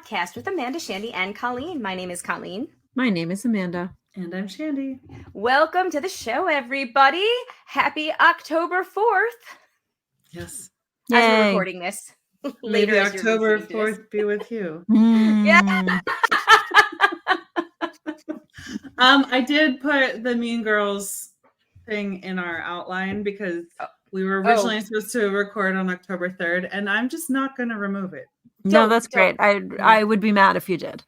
podcast with Amanda, Shandy, and Colleen. My name is Colleen. My name is Amanda. And I'm Shandy. Welcome to the show, everybody. Happy October 4th. Yes. As we're recording this. Later. Maybe October 4th be with you. Yeah. I did put the Mean Girls thing in our outline because we were originally supposed to record on October 3rd, and I'm just not going to remove it. No, that's great. I would be mad if you did.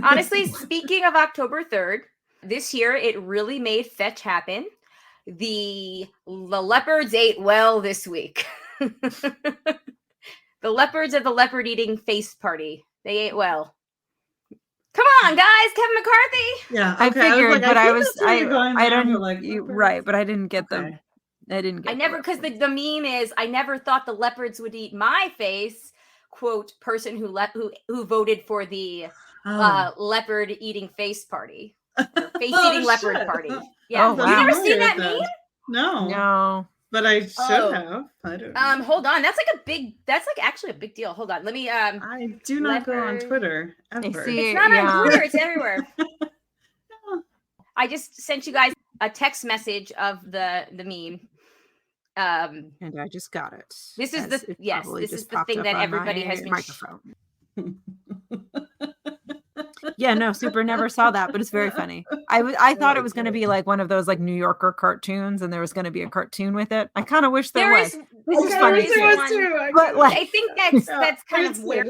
Honestly, speaking of October 3rd, this year it really made fetch happen. The leopards ate well this week. The leopards at the leopard eating face party. They ate well. Come on, guys, Kevin McCarthy. Yeah, I figured, but I don't like right, but I didn't get them. I didn't get. I never, because the meme is, I never thought the leopards would eat my face. Quote, person who voted for the leopard eating face party, face eating leopard party. Yeah, wow. You never seen that meme? No, but I should have. I don't. Hold on. That's actually a big deal. Hold on. Let me. I do not go on Twitter ever. It's not on Twitter. It's everywhere. I just sent you guys a text message of the meme. And I just got it. This is the thing that everybody has been microphone. Yeah, no, Super never saw that, but it's very funny. I thought it was going to be like one of those like New Yorker cartoons, and there was going to be a cartoon with it. I kind of wish there was. This is funny too. But like, I think that's kind of where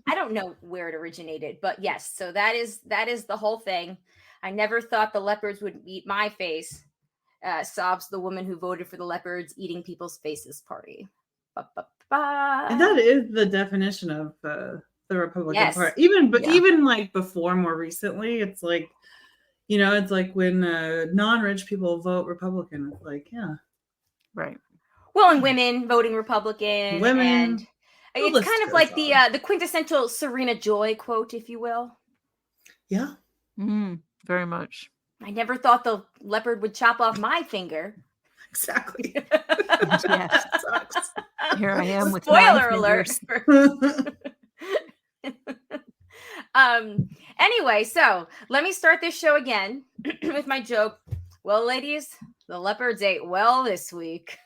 I don't know where it originated, but yes. So that is the whole thing. I never thought the leopards would eat my face. Sobs the woman who voted for the leopards eating people's faces party. And that is the definition of the Republican Party. Even like before, more recently, it's like, it's like when non-rich people vote Republican. It's like, yeah, right. Well, and women voting Republican. And it's kind of like the quintessential Serena Joy quote, if you will. Yeah, very much. I never thought the leopard would chop off my finger. Exactly. Yes. Sucks. Here I am with spoiler alert. Anyway, so let me start this show again with my joke. Well, ladies, the leopards ate well this week.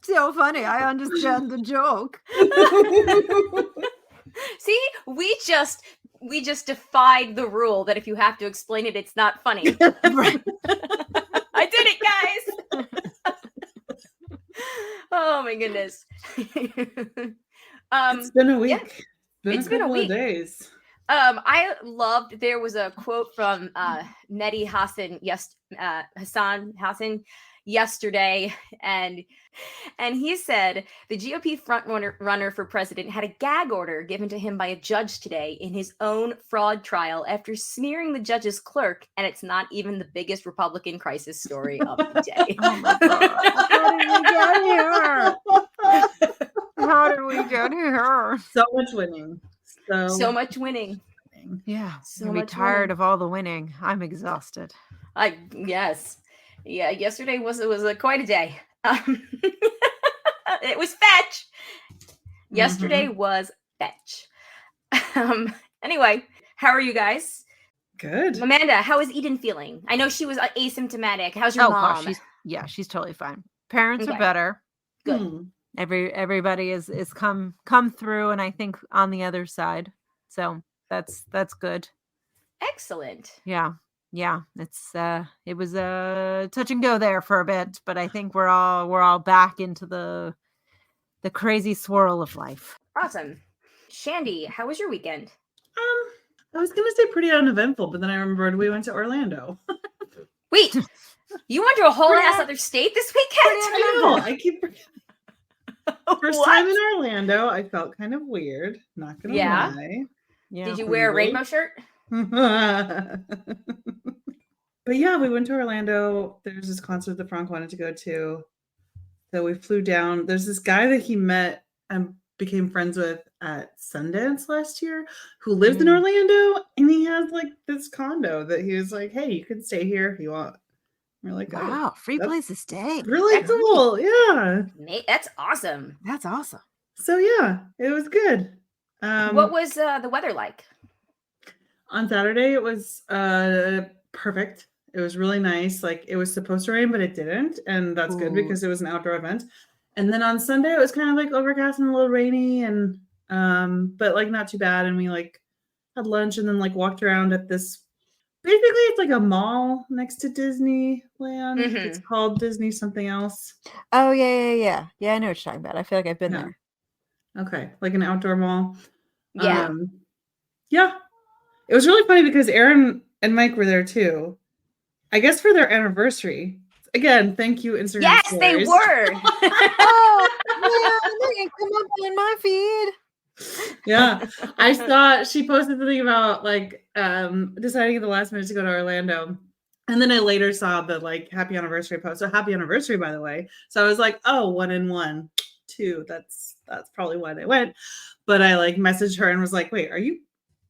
So funny. I understand the joke. See, we just defied the rule that if you have to explain it, it's not funny. Right. I did it, guys. Oh my goodness. It's been a week. Yeah. It's been a week. Of days. I loved, there was a quote from Mehdi Hassan Hassan yesterday, and he said the GOP front runner for president had a gag order given to him by a judge today in his own fraud trial after smearing the judge's clerk, and it's not even the biggest Republican crisis story of the day. Oh my God. How did we get here? So much winning. So much winning. Yeah. So much tired of all the winning. I'm exhausted. Yes. Yeah, yesterday was quite a day. It was fetch. Yesterday was fetch. Anyway, how are you guys? Good. Amanda, how is Eden feeling? I know she was asymptomatic. How's your mom? She's totally fine. Parents are better. Good. Everybody is come through, and I think on the other side. So that's good. Excellent. Yeah. It's it was a touch and go there for a bit, but I think we're all back into the crazy swirl of life. Awesome. Shandy, how was your weekend? I was gonna say pretty uneventful, but then I remembered we went to Orlando. Wait, you went to a whole ass other state this weekend? I keep forgetting. First time in Orlando, I felt kind of weird. Not gonna lie. Yeah. Did you wear a rainbow shirt? But yeah, we went to Orlando. There's this concert that Frank wanted to go to. So we flew down. There's this guy that he met and became friends with at Sundance last year who lives in Orlando, and he has like this condo that he was like, hey, you can stay here if you want. We're like, wow, free that's place to stay. really cool. Yeah. That's awesome. That's awesome. So yeah, it was good. What was the weather like? On Saturday, it was perfect. It was really nice. Like it was supposed to rain, but it didn't, and that's good because it was an outdoor event. And then on Sunday, it was kind of like overcast and a little rainy, and but like not too bad. And we like had lunch and then like walked around at this. Basically, it's like a mall next to Disneyland. It's called Disney something else. Oh yeah. I know what you're talking about. I feel like I've been there. Okay, like an outdoor mall. Yeah. Yeah. It was really funny because Aaron and Mike were there too. I guess for their anniversary. Again, thank you, Instagram. Yes, stories. they were. Oh, yeah, they can come up in my feed. Yeah, I saw she posted something about like deciding at the last minute to go to Orlando, and then I later saw the like happy anniversary post. So happy anniversary, by the way. So I was like, oh, 1 and 1, 2. That's probably why they went. But I like messaged her and was like, wait, are you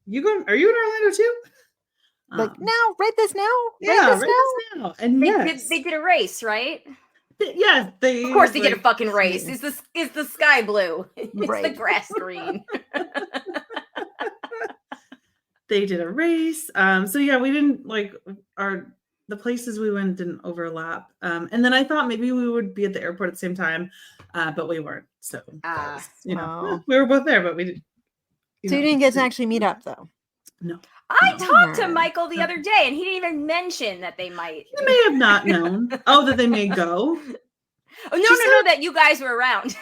going? Are you in Orlando too? Like now, write this now. Write this now. And they did a race, right? Yes, of course they did a fucking race. Is the sky blue? It's the grass green. They did a race. So yeah, we didn't like the places we went didn't overlap. And then I thought maybe we would be at the airport at the same time, but we weren't. So we were both there, but we didn't. So you didn't get to actually meet up though. No. I talked to Michael the other day, and he didn't even mention that they might. He may have not known. That they may go. Oh no! That you guys were around.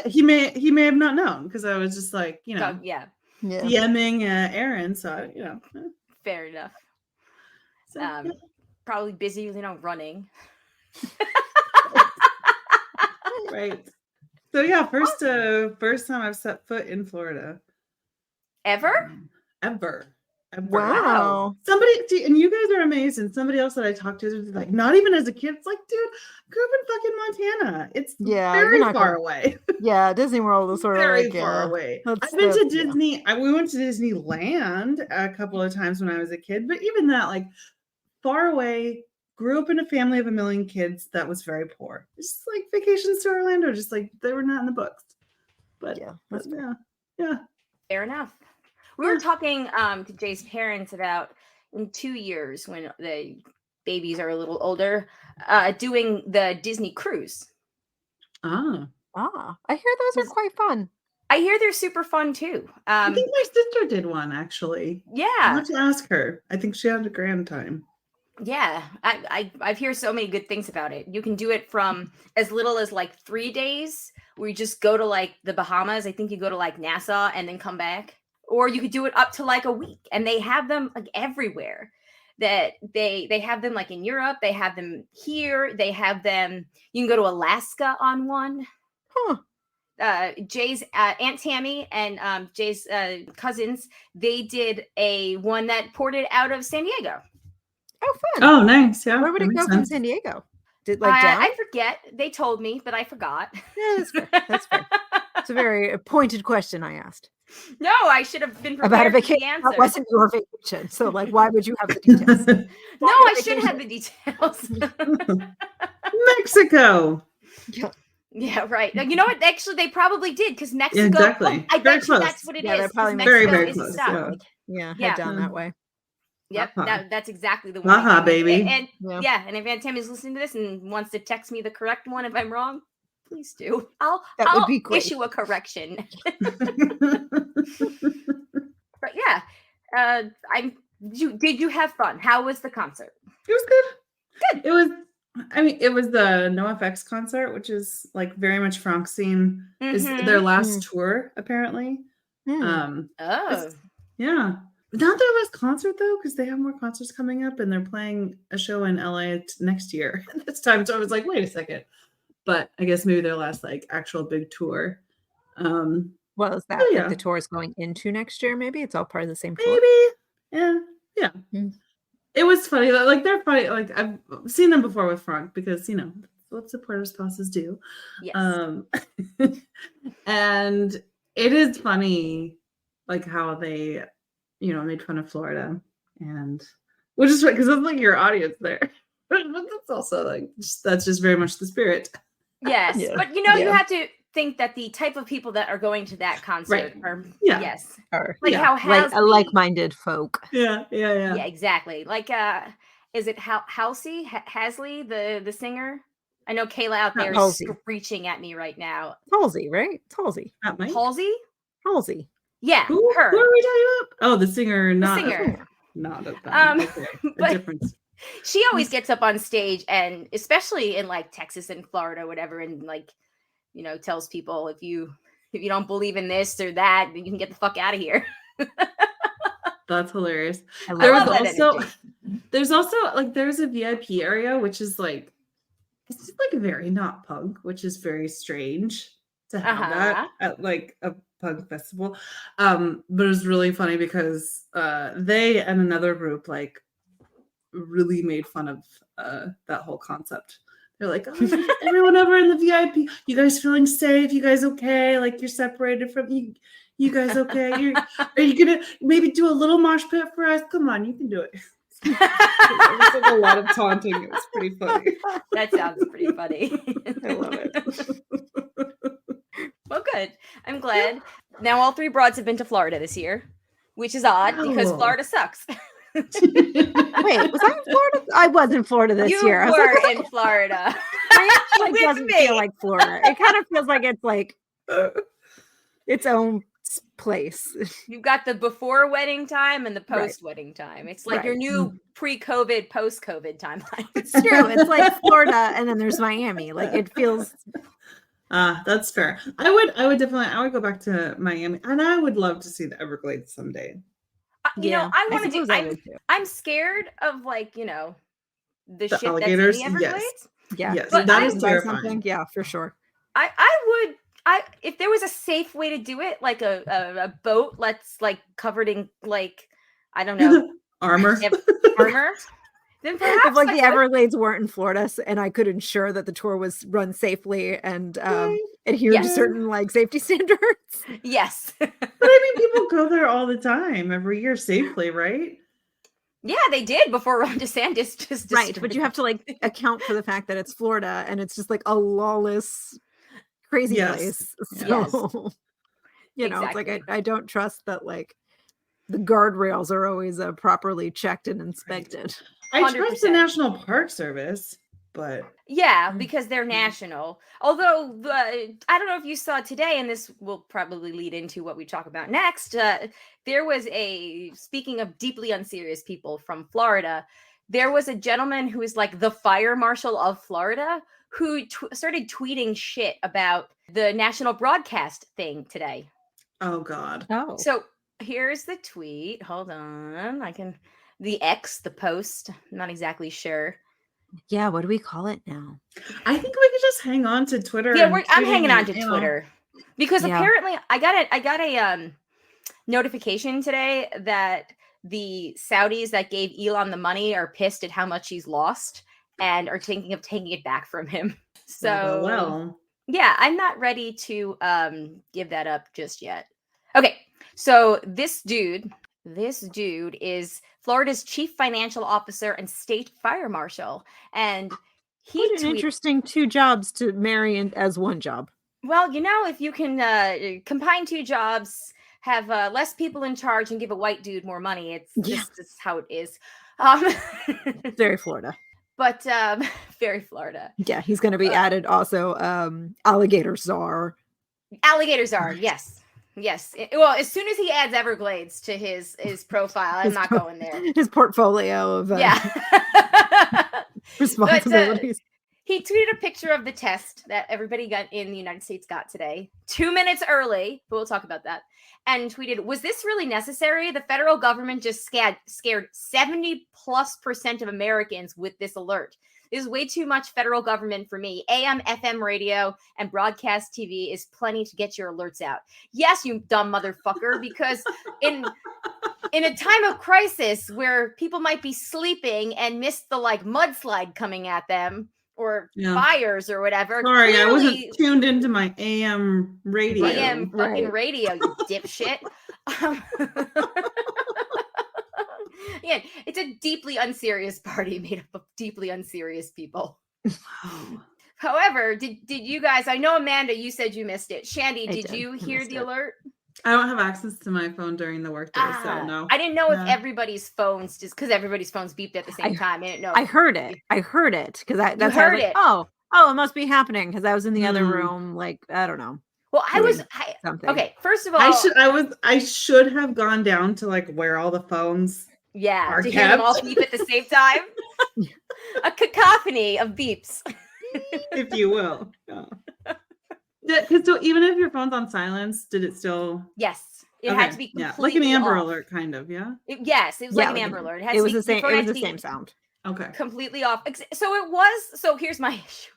He may have not known because I was just like DMing Aaron. So fair enough. So, probably busy, running. Right. So yeah, first time I've set foot in Florida. Ever. Wow. Somebody, and you guys are amazed. And somebody else that I talked to was like, not even as a kid. It's like, dude, I grew up in fucking Montana. It's very far away. Yeah, Disney World is sort of very far away. I've been to Disney. We went to Disneyland a couple of times when I was a kid, but even that, like, far away. Grew up in a family of 1 million kids that was very poor. It's just like vacations to Orlando, just like they were not in the books. But yeah. Fair enough. We were talking to Jay's parents about in 2 years when the babies are a little older, doing the Disney cruise. I hear those are quite fun. I hear they're super fun too. I think my sister did one actually. Yeah. I'll have to ask her. I think she had a grand time. Yeah, I've heard so many good things about it. You can do it from as little as like 3 days, where you just go to like the Bahamas. I think you go to like Nassau and then come back, or you could do it up to like a week. And they have them like everywhere. That they have them like in Europe. They have them here. They have them. You can go to Alaska on one. Jay's Aunt Tammy and Jay's cousins. They did a one that ported out of San Diego. Oh, fun. Oh, nice. Yeah. Where would it go from San Diego? Did down? I forget. They told me, but I forgot. Yeah, that's fair. That's fair. It's a very pointed question I asked. No, I should have been prepared about a vacation. For the answer. That wasn't your vacation. So, like, why would you have the details? No, I should have the details. Mexico. Yeah, right. You know what? Actually, they probably did because Mexico. Exactly. I bet you that's what it is. They're probably very, very close. Yeah, head down that way. Yep, that's exactly the one. Baby. And and if Aunt Tammy's listening to this and wants to text me the correct one if I'm wrong, please do. I'll issue a correction. But yeah, did you have fun? How was the concert? It was good. It was the NoFX concert, which is like very much Francine is their last tour apparently. Yeah. Not their last concert though, because they have more concerts coming up and they're playing a show in LA next year this time. So I was like, wait a second. But I guess maybe their last like actual big tour. Well, is that like the tour is going into next year? Maybe it's all part of the same tour. Maybe. Yeah. It was funny. Like they're funny. Like I've seen them before with Frank because what supporter spouses do. Yes. And it is funny, like how they made fun of Florida, and which is because it's like your audience there. that's also like that's just very much the spirit. Yes, Yeah. but you have to think that the type of people that are going to that concert are Or how like-minded folk. Yeah, exactly. Like is it Halsey the singer? I know Kayla out there is screeching at me right now. Halsey, right? It's Halsey. Halsey? Yeah, who her. Who are we talking about? Oh, the singer, not a band. Okay, a difference. She always gets up on stage, and especially in like Texas and Florida, whatever, and like tells people if you don't believe in this or that, then you can get the fuck out of here. That's hilarious. There's also like there's a VIP area, which is like it's just like very not punk, which is very strange to have that at like a punk festival. But it was really funny because they and another group like really made fun of that whole concept. They're like, oh, everyone over in the VIP, you guys feeling safe? You guys okay? Like you're separated from you guys okay? Are you gonna maybe do a little mosh pit for us? Come on, you can do it. It was like a lot of taunting. It was pretty funny. That sounds pretty funny. I love it. Well, good. I'm glad. Now all three broads have been to Florida this year, which is odd because Florida sucks. Wait, was I in Florida? I was in Florida this year. You were in Florida. It doesn't feel like Florida. It kind of feels like it's like its own place. You've got the before wedding time and the post wedding time. It's like your new pre-COVID, post-COVID timeline. It's true. It's like Florida, and then there's Miami. Like it feels. That's fair. I would definitely go back to Miami, and I would love to see the Everglades someday. I want to do. I'm scared of like the shit alligators. That's in the Everglades. Yes, but that is terrifying. Yeah, for sure. I would. If there was a safe way to do it, like a boat, like covered in like I don't know armor. Then perhaps if like the Everglades weren't in Florida, and I could ensure that the tour was run safely and adhere to certain like safety standards. Yes, but I mean, people go there all the time, every year, safely, right? Yeah, they did before Ron DeSantis just right. But you have to like account for the fact that it's Florida and it's just like a lawless, crazy place. So it's like I don't trust that like the guardrails are always properly checked and inspected. I trust the National Park Service, but because they're national. Although I don't know if you saw today, and this will probably lead into what we talk about next. There was speaking of deeply unserious people from Florida, there was a gentleman who is like the fire marshal of Florida who started tweeting shit about the national broadcast thing today. Oh God! Oh, so here's the tweet. Hold on, the post. I'm not exactly sure. Yeah, what do we call it now? I think we could just hang on to Twitter. Yeah, I'm hanging on to Twitter because apparently I got a notification today that the Saudis that gave Elon the money are pissed at how much he's lost and are thinking of taking it back from him. So yeah, I'm not ready to give that up just yet. Okay, so this dude is Florida's chief financial officer and state fire marshal. And what an interesting two jobs to marry as one job. Well, if you can combine two jobs, have less people in charge and give a white dude more money, it's just how it is. Very Florida. But very Florida. Yeah, he's going to be added also alligator czar. Alligator czar, yes. Yes. Well, as soon as he adds Everglades to his profile, I'm not going there. His portfolio of responsibilities. But, he tweeted a picture of the test that everybody in the United States got today, 2 minutes early, but we'll talk about that, and tweeted, was this really necessary? The federal government just scared 70+% of Americans with this alert. This is way too much federal government for me. AM, FM radio, and broadcast TV is plenty to get your alerts out. Yes, you dumb motherfucker, because in a time of crisis where people might be sleeping and miss the like mudslide coming at them or fires or whatever. Sorry, I wasn't tuned into my AM radio. AM fucking radio, you dipshit. Again, it's a deeply unserious party made up of deeply unserious people. However, did you guys, I know Amanda, you said you missed it. Shandy, did you hear the alert? I don't have access to my phone during the workday, so no. I didn't know if everybody's phones, just because everybody's phones beeped at the same time. I didn't know. I heard it because that's heard it. Oh, it must be happening because I was in the other room. Like, I don't know. Well, okay. First of all, I should have gone down to like where all the phones. Yeah, to hear them all beep at the same time. A cacophony of beeps, if you will. Because so even if your phone's on silence, did it still? Yes, it had to be completely like an Amber off. Alert, kind of. Yeah. It was like an Amber Alert. It was the same. It was the same sound. Okay. Completely off. So it was. So here's my issue.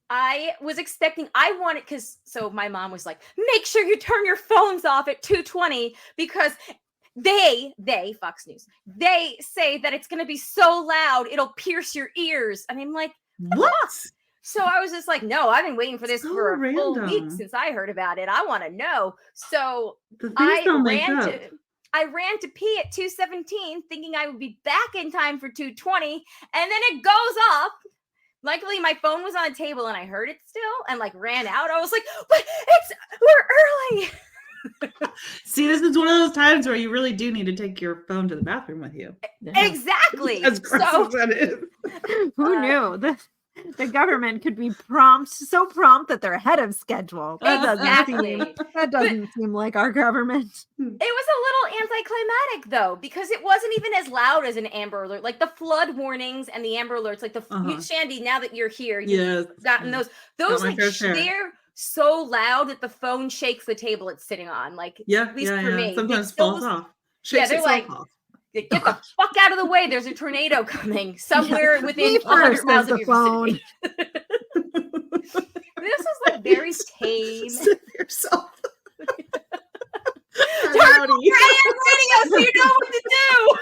I was expecting. I wanted so my mom was like, make sure you turn your phones off at 2:20 because. They, Fox News, they say that it's going to be so loud, it'll pierce your ears. And I'm like, what? So I was just like, no, I've been waiting for this for a full week since I heard about it. I want to know. So I ran to pee at 2:17 thinking I would be back in time for 2:20. And then it goes off. Luckily, my phone was on the table and I heard it still and like ran out. I was like, but we're early. See, this is one of those times where you really do need to take your phone to the bathroom with you. Exactly. As gross as that is. Who knew? The government could be so prompt that they're ahead of schedule. That doesn't seem like our government. It was a little anticlimactic though, because it wasn't even as loud as an Amber Alert. Like the flood warnings and the Amber Alerts, like Shandy, now that you're here, you've gotten those like they're so loud that the phone shakes the table it's sitting on. Like, at least for me. Sometimes falls off. They're like, off. Get the fuck out of the way. There's a tornado coming somewhere within 100 miles of your vicinity. This was like very tame. Save yourself. Turn on radio so you know what to do.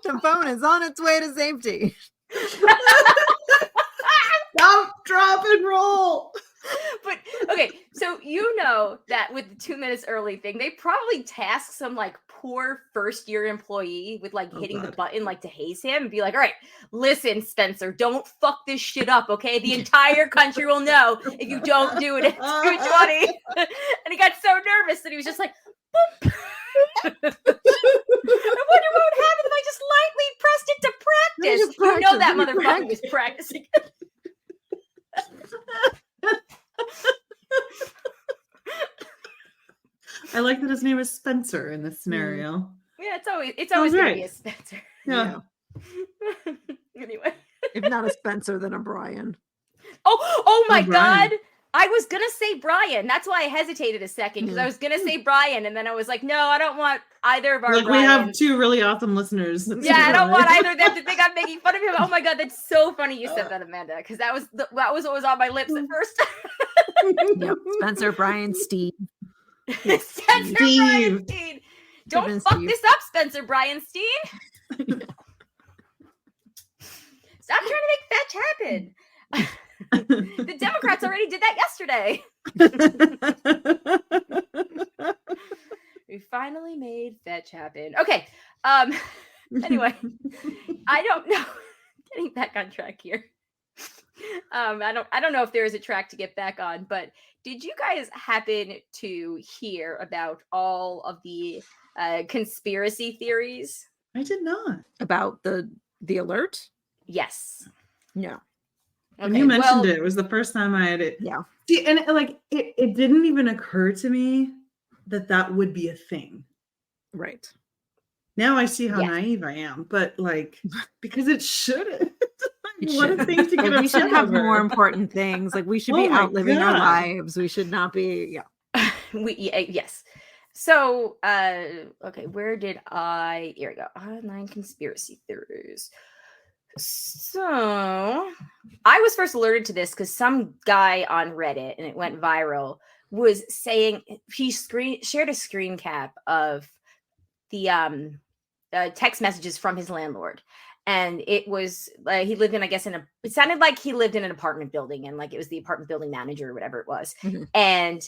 The phone is on its way to safety. Stop, drop, and roll. But okay, so you know that with the 2 minutes early thing, they probably task some like poor first year employee with like hitting the button like to haze him and be like, all right, listen, Spencer, don't fuck this shit up, okay? The entire country will know if you don't do it at 2:20. And he got so nervous that he was just like, boop. I wonder what would happen if I just lightly pressed it to practice. You know that motherfucker was practicing. I like that his name is Spencer in this scenario. Yeah, it's always gonna be a Spencer. Yeah. Anyway. If not a Spencer, then a Brian. Oh my God. I was gonna say Brian. That's why I hesitated a second, because I was gonna say Brian, and then I was like, no, I don't want either of our Brians. We have two really awesome listeners. Yeah, I don't want either of them to think I'm making fun of him. Oh my God, that's so funny you said that, Amanda, because that was what was on my lips at first. Yep. Spencer, Brian, Steve. Spencer, Brian, Steen. Don't fuck this up, Spencer, Brian, Steen. Stop trying to make fetch happen. The Democrats already did that yesterday. We finally made fetch happen. Okay. Anyway, I don't know. Getting back on track here. I don't know if there is a track to get back on, but did you guys happen to hear about all of the conspiracy theories? I did not. About the alert? Yes. No. When you mentioned it was the first time I had it. Yeah. See, and like it didn't even occur to me that would be a thing. Right. Now I see how naive I am, but like because it shouldn't. What a thing to get we should have more important things. Like we should be outliving our lives. We should not be. Yeah. Yes. So, okay, where did I? Here we go. Online conspiracy theories. So, I was first alerted to this because some guy on Reddit, and it went viral, was saying he shared a screen cap of the text messages from his landlord. And it was he lived in, I guess, it sounded like he lived in an apartment building, and like it was the apartment building manager or whatever it was. Mm-hmm. And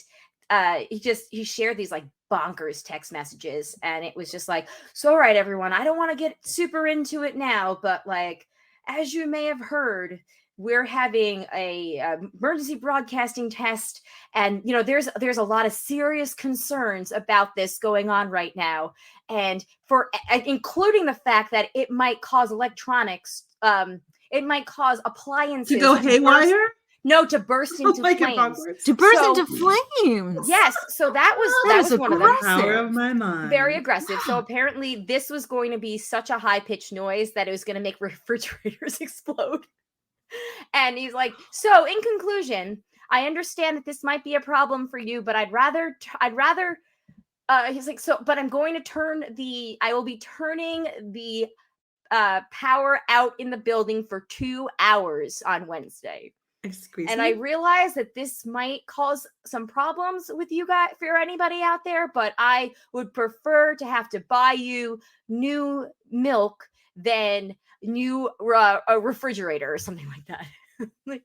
he shared these like bonkers text messages, and it was just like, so all right, everyone, I don't want to get super into it now, but like, as you may have heard, we're having a emergency broadcasting test, and there's a lot of serious concerns about this going on right now, and for including the fact that it might cause electronics, it might cause appliances to go haywire. To burst into flames. To burst into flames. Yes. So that was one of the power of my mind. Very aggressive. So apparently this was going to be such a high-pitched noise that it was going to make refrigerators explode. And he's like, so in conclusion, I understand that this might be a problem for you, but I'd rather he's like, so, but I will be turning the power out in the building for 2 hours on Wednesday. And I realize that this might cause some problems with you guys, for anybody out there, but I would prefer to have to buy you new milk than new a refrigerator or something like that. Like,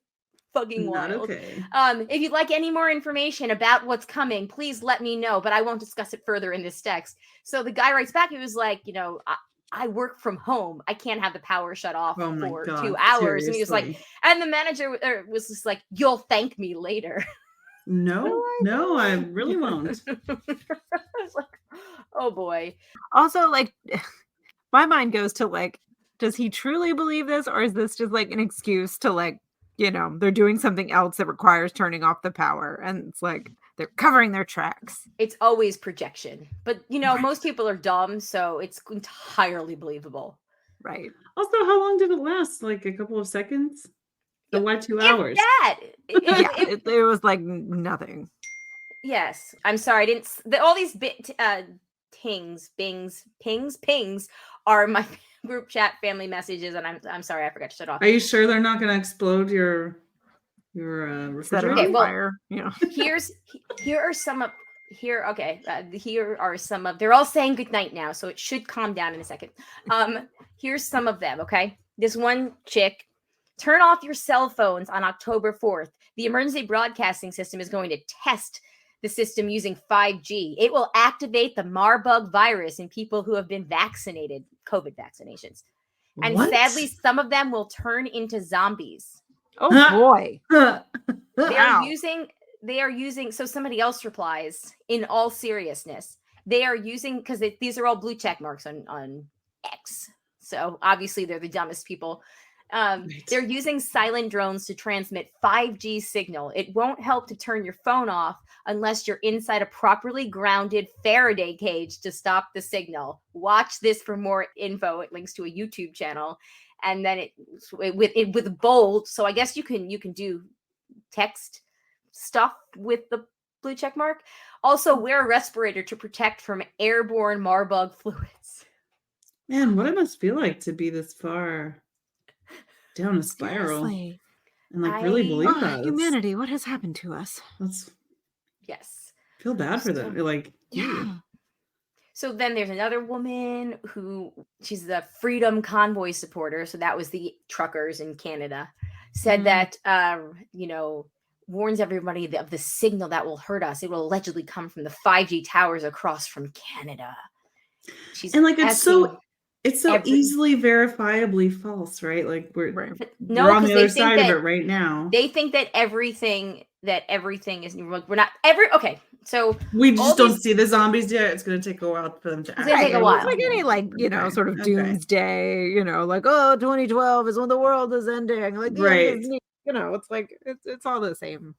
fucking wild. Not okay. If you'd like any more information about what's coming, please let me know, but I won't discuss it further in this text. So the guy writes back, he was like, I work from home. I can't have the power shut off for 2 hours. Seriously. And he was like, and the manager was just like, you'll thank me later. No, I really won't. I was like, oh boy. Also, like, my mind goes to like, does he truly believe this? Or is this just like an excuse to like, they're doing something else that requires turning off the power? And it's like, they're covering their tracks. It's always projection. But, most people are dumb, so it's entirely believable. Right. Also, how long did it last? Like a couple of seconds? So why 2 hours? It was like nothing. Yes. I'm sorry. I didn't... all these pings are my group chat family messages, and I'm sorry, I forgot to shut off. Are you sure they're not going to explode your refrigerator? Okay, well, fire. here are some of they're all saying good night now, so it should calm down in a second. Here's some of them. Okay, this one chick: turn off your cell phones on October 4th. The emergency broadcasting system is going to test the system using 5G. It will activate the Marburg virus in people who have been vaccinated, COVID vaccinations. And sadly, some of them will turn into zombies. Oh boy. They are using, so somebody else replies, in all seriousness, they are using, because these are all blue check marks on X. So obviously they're the dumbest people. They're using silent drones to transmit 5G signal. It won't help to turn your phone off unless you're inside a properly grounded Faraday cage to stop the signal. Watch this for more info. It links to a YouTube channel, and then it with bold. So I guess you can do text stuff with the blue check mark. Also, wear a respirator to protect from airborne Marburg fluids. Man, what it must feel like to be this far down a spiral. Seriously. And like really believe that. Humanity, what has happened to us? Yes. Feel bad for them. Like, yeah. So then there's another woman she's the Freedom Convoy supporter. So that was the truckers in Canada, said that, warns everybody of the signal that will hurt us. It will allegedly come from the 5G towers across from Canada. It's so easily verifiably false, right? Like we're on the other side of it right now. They think that everything is we're not so we just don't see the zombies yet. It's going to take a while for them to act. It's going to take a while. It's like any sort of doomsday, 2012 is when the world is ending. Like it's like it's all the same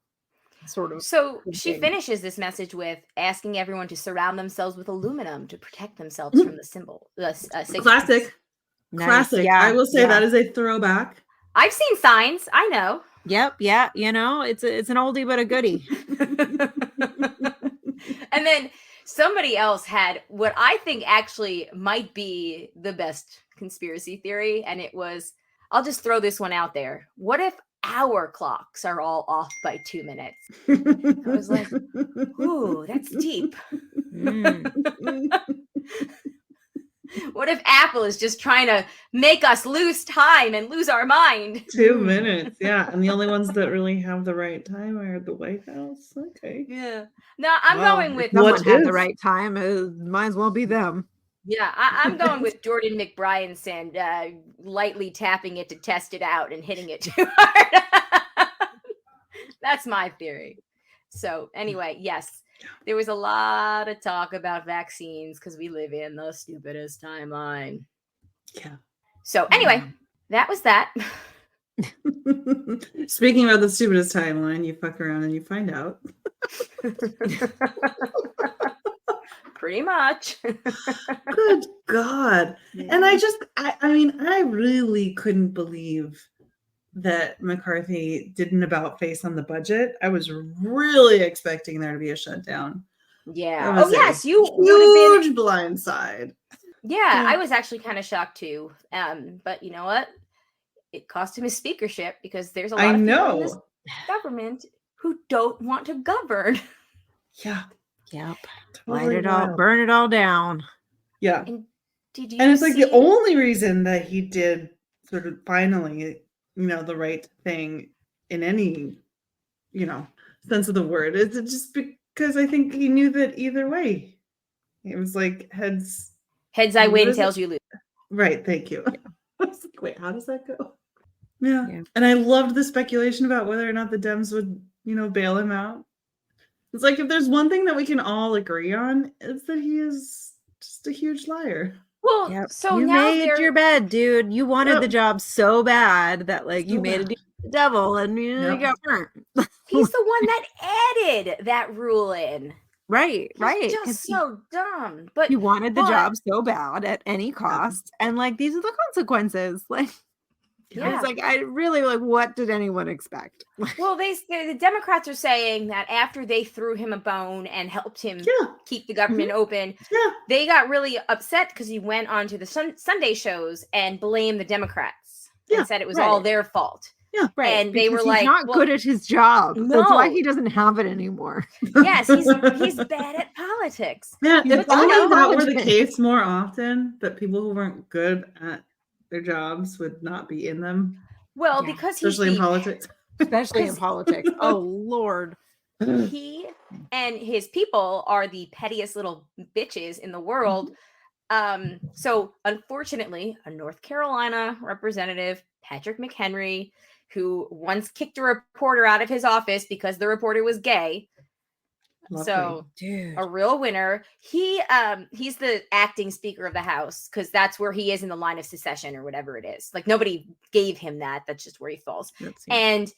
sort of. So she finishes this message with asking everyone to surround themselves with aluminum to protect themselves from the signal. Classic. Yeah, I will say that is a throwback. I've seen signs. I know. Yep. Yeah. It's an oldie but a goodie. And then somebody else had what I think actually might be the best conspiracy theory, and it was, I'll just throw this one out there. What if our clocks are all off by 2 minutes? I was like, ooh, that's deep. What if Apple is just trying to make us lose time and lose our mind? 2 minutes, yeah. And the only ones that really have the right time are at the White House. Okay. Yeah. No, I'm going with someone had the right time. It might as well be them. Yeah, I'm going with Jordan McBrien's and lightly tapping it to test it out and hitting it too hard. That's my theory. So anyway, yes, there was a lot of talk about vaccines because we live in the stupidest timeline. Yeah. So anyway, that was that. Speaking about the stupidest timeline, you fuck around and you find out. Pretty much. Good God. And I mean, I really couldn't believe that McCarthy did an about face on the budget. I was really expecting there to be a shutdown. Yeah. Oh, yes. You would have been blindside. Yeah, I was actually kind of shocked too. But you know what? It cost him his speakership because there's a lot of people in this government who don't want to govern. Yeah. Yep. Totally burn it all down. Yeah. And it's like the only reason that he did sort of finally, the right thing in any, sense of the word is just because I think he knew that either way. It was like heads I win, tails you lose. Right. Thank you. Yeah. I was like, wait, how does that go? Yeah. And I loved the speculation about whether or not the Dems would, bail him out. It's like, if there's one thing that we can all agree on, it's that he is just a huge liar. Well, so you now made your bed, dude. You wanted the job so bad that you made a deal with the devil and you got burnt. He's the one that added that rule in. Right. He's just so dumb. But he wanted the job so bad at any cost, and these are the consequences. It's like, I really what did anyone expect? Well, the Democrats are saying that after they threw him a bone and helped him keep the government open, they got really upset because he went on to the Sunday shows and blamed the Democrats and said it was all their fault. Yeah, right. And they were like, he's not good at his job. No. That's why he doesn't have it anymore. Yes, he's bad at politics. Yeah, if only that were the case more often, that people who weren't good at their jobs would not be in them. Well, because especially in politics. Especially in politics. Oh, Lord. He and his people are the pettiest little bitches in the world. So unfortunately, a North Carolina representative, Patrick McHenry, who once kicked a reporter out of his office because the reporter was gay. Lovely. So a real winner. He's the acting speaker of the House because that's where he is in the line of succession or whatever it is. Like, nobody gave him that. That's just where he falls. And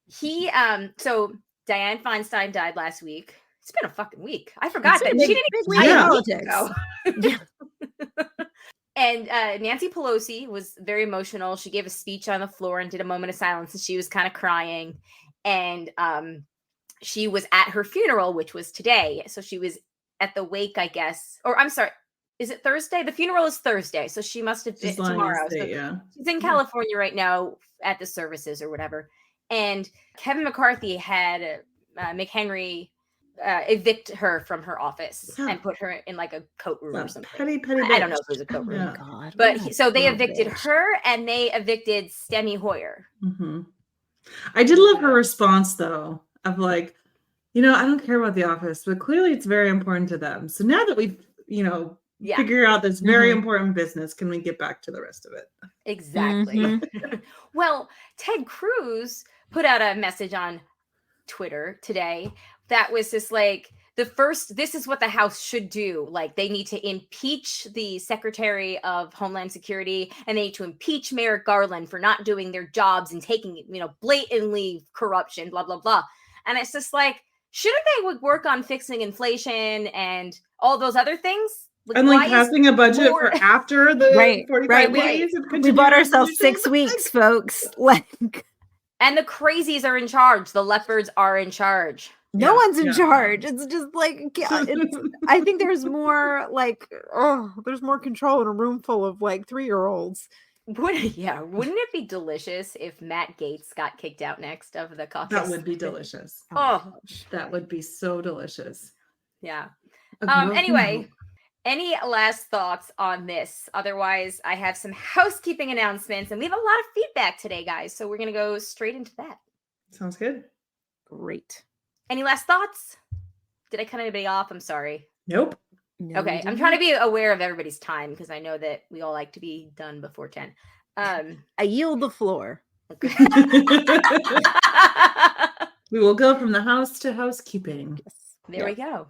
he so Dianne Feinstein died last week. It's been a fucking week. I forgot that she didn't die politics. And Nancy Pelosi was very emotional. She gave a speech on the floor and did a moment of silence, and she was kind of crying. And she was at her funeral, which was today. So she was at the wake, I guess. Or I'm sorry, is it Thursday? The funeral is Thursday. So she must have been tomorrow. She's in California right now at the services or whatever. And Kevin McCarthy had McHenry evict her from her office and put her in a coat room or something. Petty I don't know if it was a coat room. Yeah. God, but so they evicted her and they evicted Steny Hoyer. Mm-hmm. I did love her response, though, of I don't care about the office, but clearly it's very important to them. So now that we've, figure out this very important business, can we get back to the rest of it? Exactly. Well, Ted Cruz put out a message on Twitter today that was just this is what the House should do. They need to impeach the Secretary of Homeland Security, and they need to impeach Merrick Garland for not doing their jobs and taking, blatantly corruption, blah, blah, blah. And it's just shouldn't they work on fixing inflation and all those other things? And passing a budget for after the 45 days. We bought ourselves 6 weeks, folks. And the crazies are in charge. The leopards are in charge. No one's in charge. It's just I think there's more there's more control in a room full of 3-year-olds. Wouldn't it be delicious if Matt Gaetz got kicked out next of the caucus? That would be delicious. Oh, that would be so delicious. Yeah. Anyway, Any last thoughts on this? Otherwise, I have some housekeeping announcements, and we have a lot of feedback today, guys. So we're going to go straight into that. Sounds good. Great. Any last thoughts? Did I cut anybody off? I'm sorry. Nope. No, Okay, I'm trying to be aware of everybody's time because I know that we all like to be done before 10. I yield the floor. Okay. We will go from the house to housekeeping. Yes. There we go.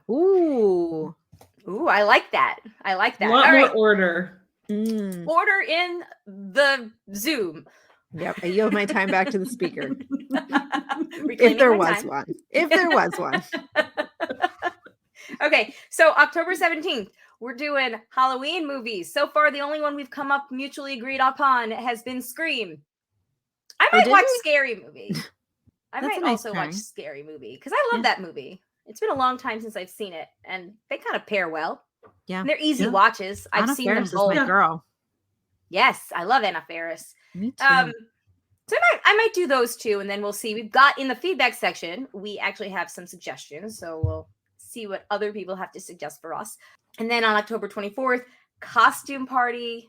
Ooh, I like that. I like that. A lot All more right. order. Order in the Zoom. Yep. I yield my time back to the speaker. Reclaiming If there my was time. one. If there was one. Okay, so October 17th, we're doing Halloween movies. So far, the only one we've come up mutually agreed upon has been Scream. I might watch Scary Movie. I might also watch Scary Movie because I love that movie. It's been a long time since I've seen it, and they kind of pair well. Yeah, and they're easy watches. I've seen them both. My girl. Yes, I love Anna Faris. Me too. So I might do those two, and then we'll see. We've got in the feedback section, we actually have some suggestions, so we'll see what other people have to suggest for us. And then on October 24th, costume party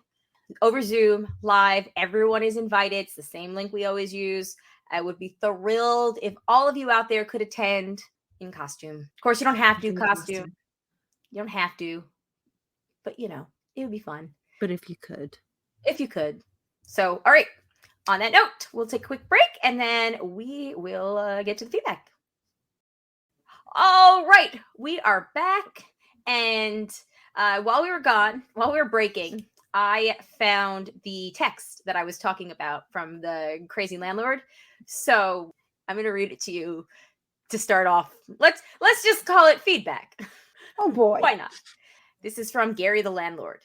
over Zoom, live. Everyone is invited. It's the same link we always use. I would be thrilled if all of you out there could attend in costume. Of course, you don't have to costume. You don't have to. But, it would be fun. But if you could. If you could. So, all right. On that note, we'll take a quick break, and then we will get to the feedback. All right. We are back. And while we were breaking, I found the text that I was talking about from the crazy landlord. So I'm going to read it to you to start off. Let's just call it feedback. Oh boy. Why not? This is from Gary the landlord.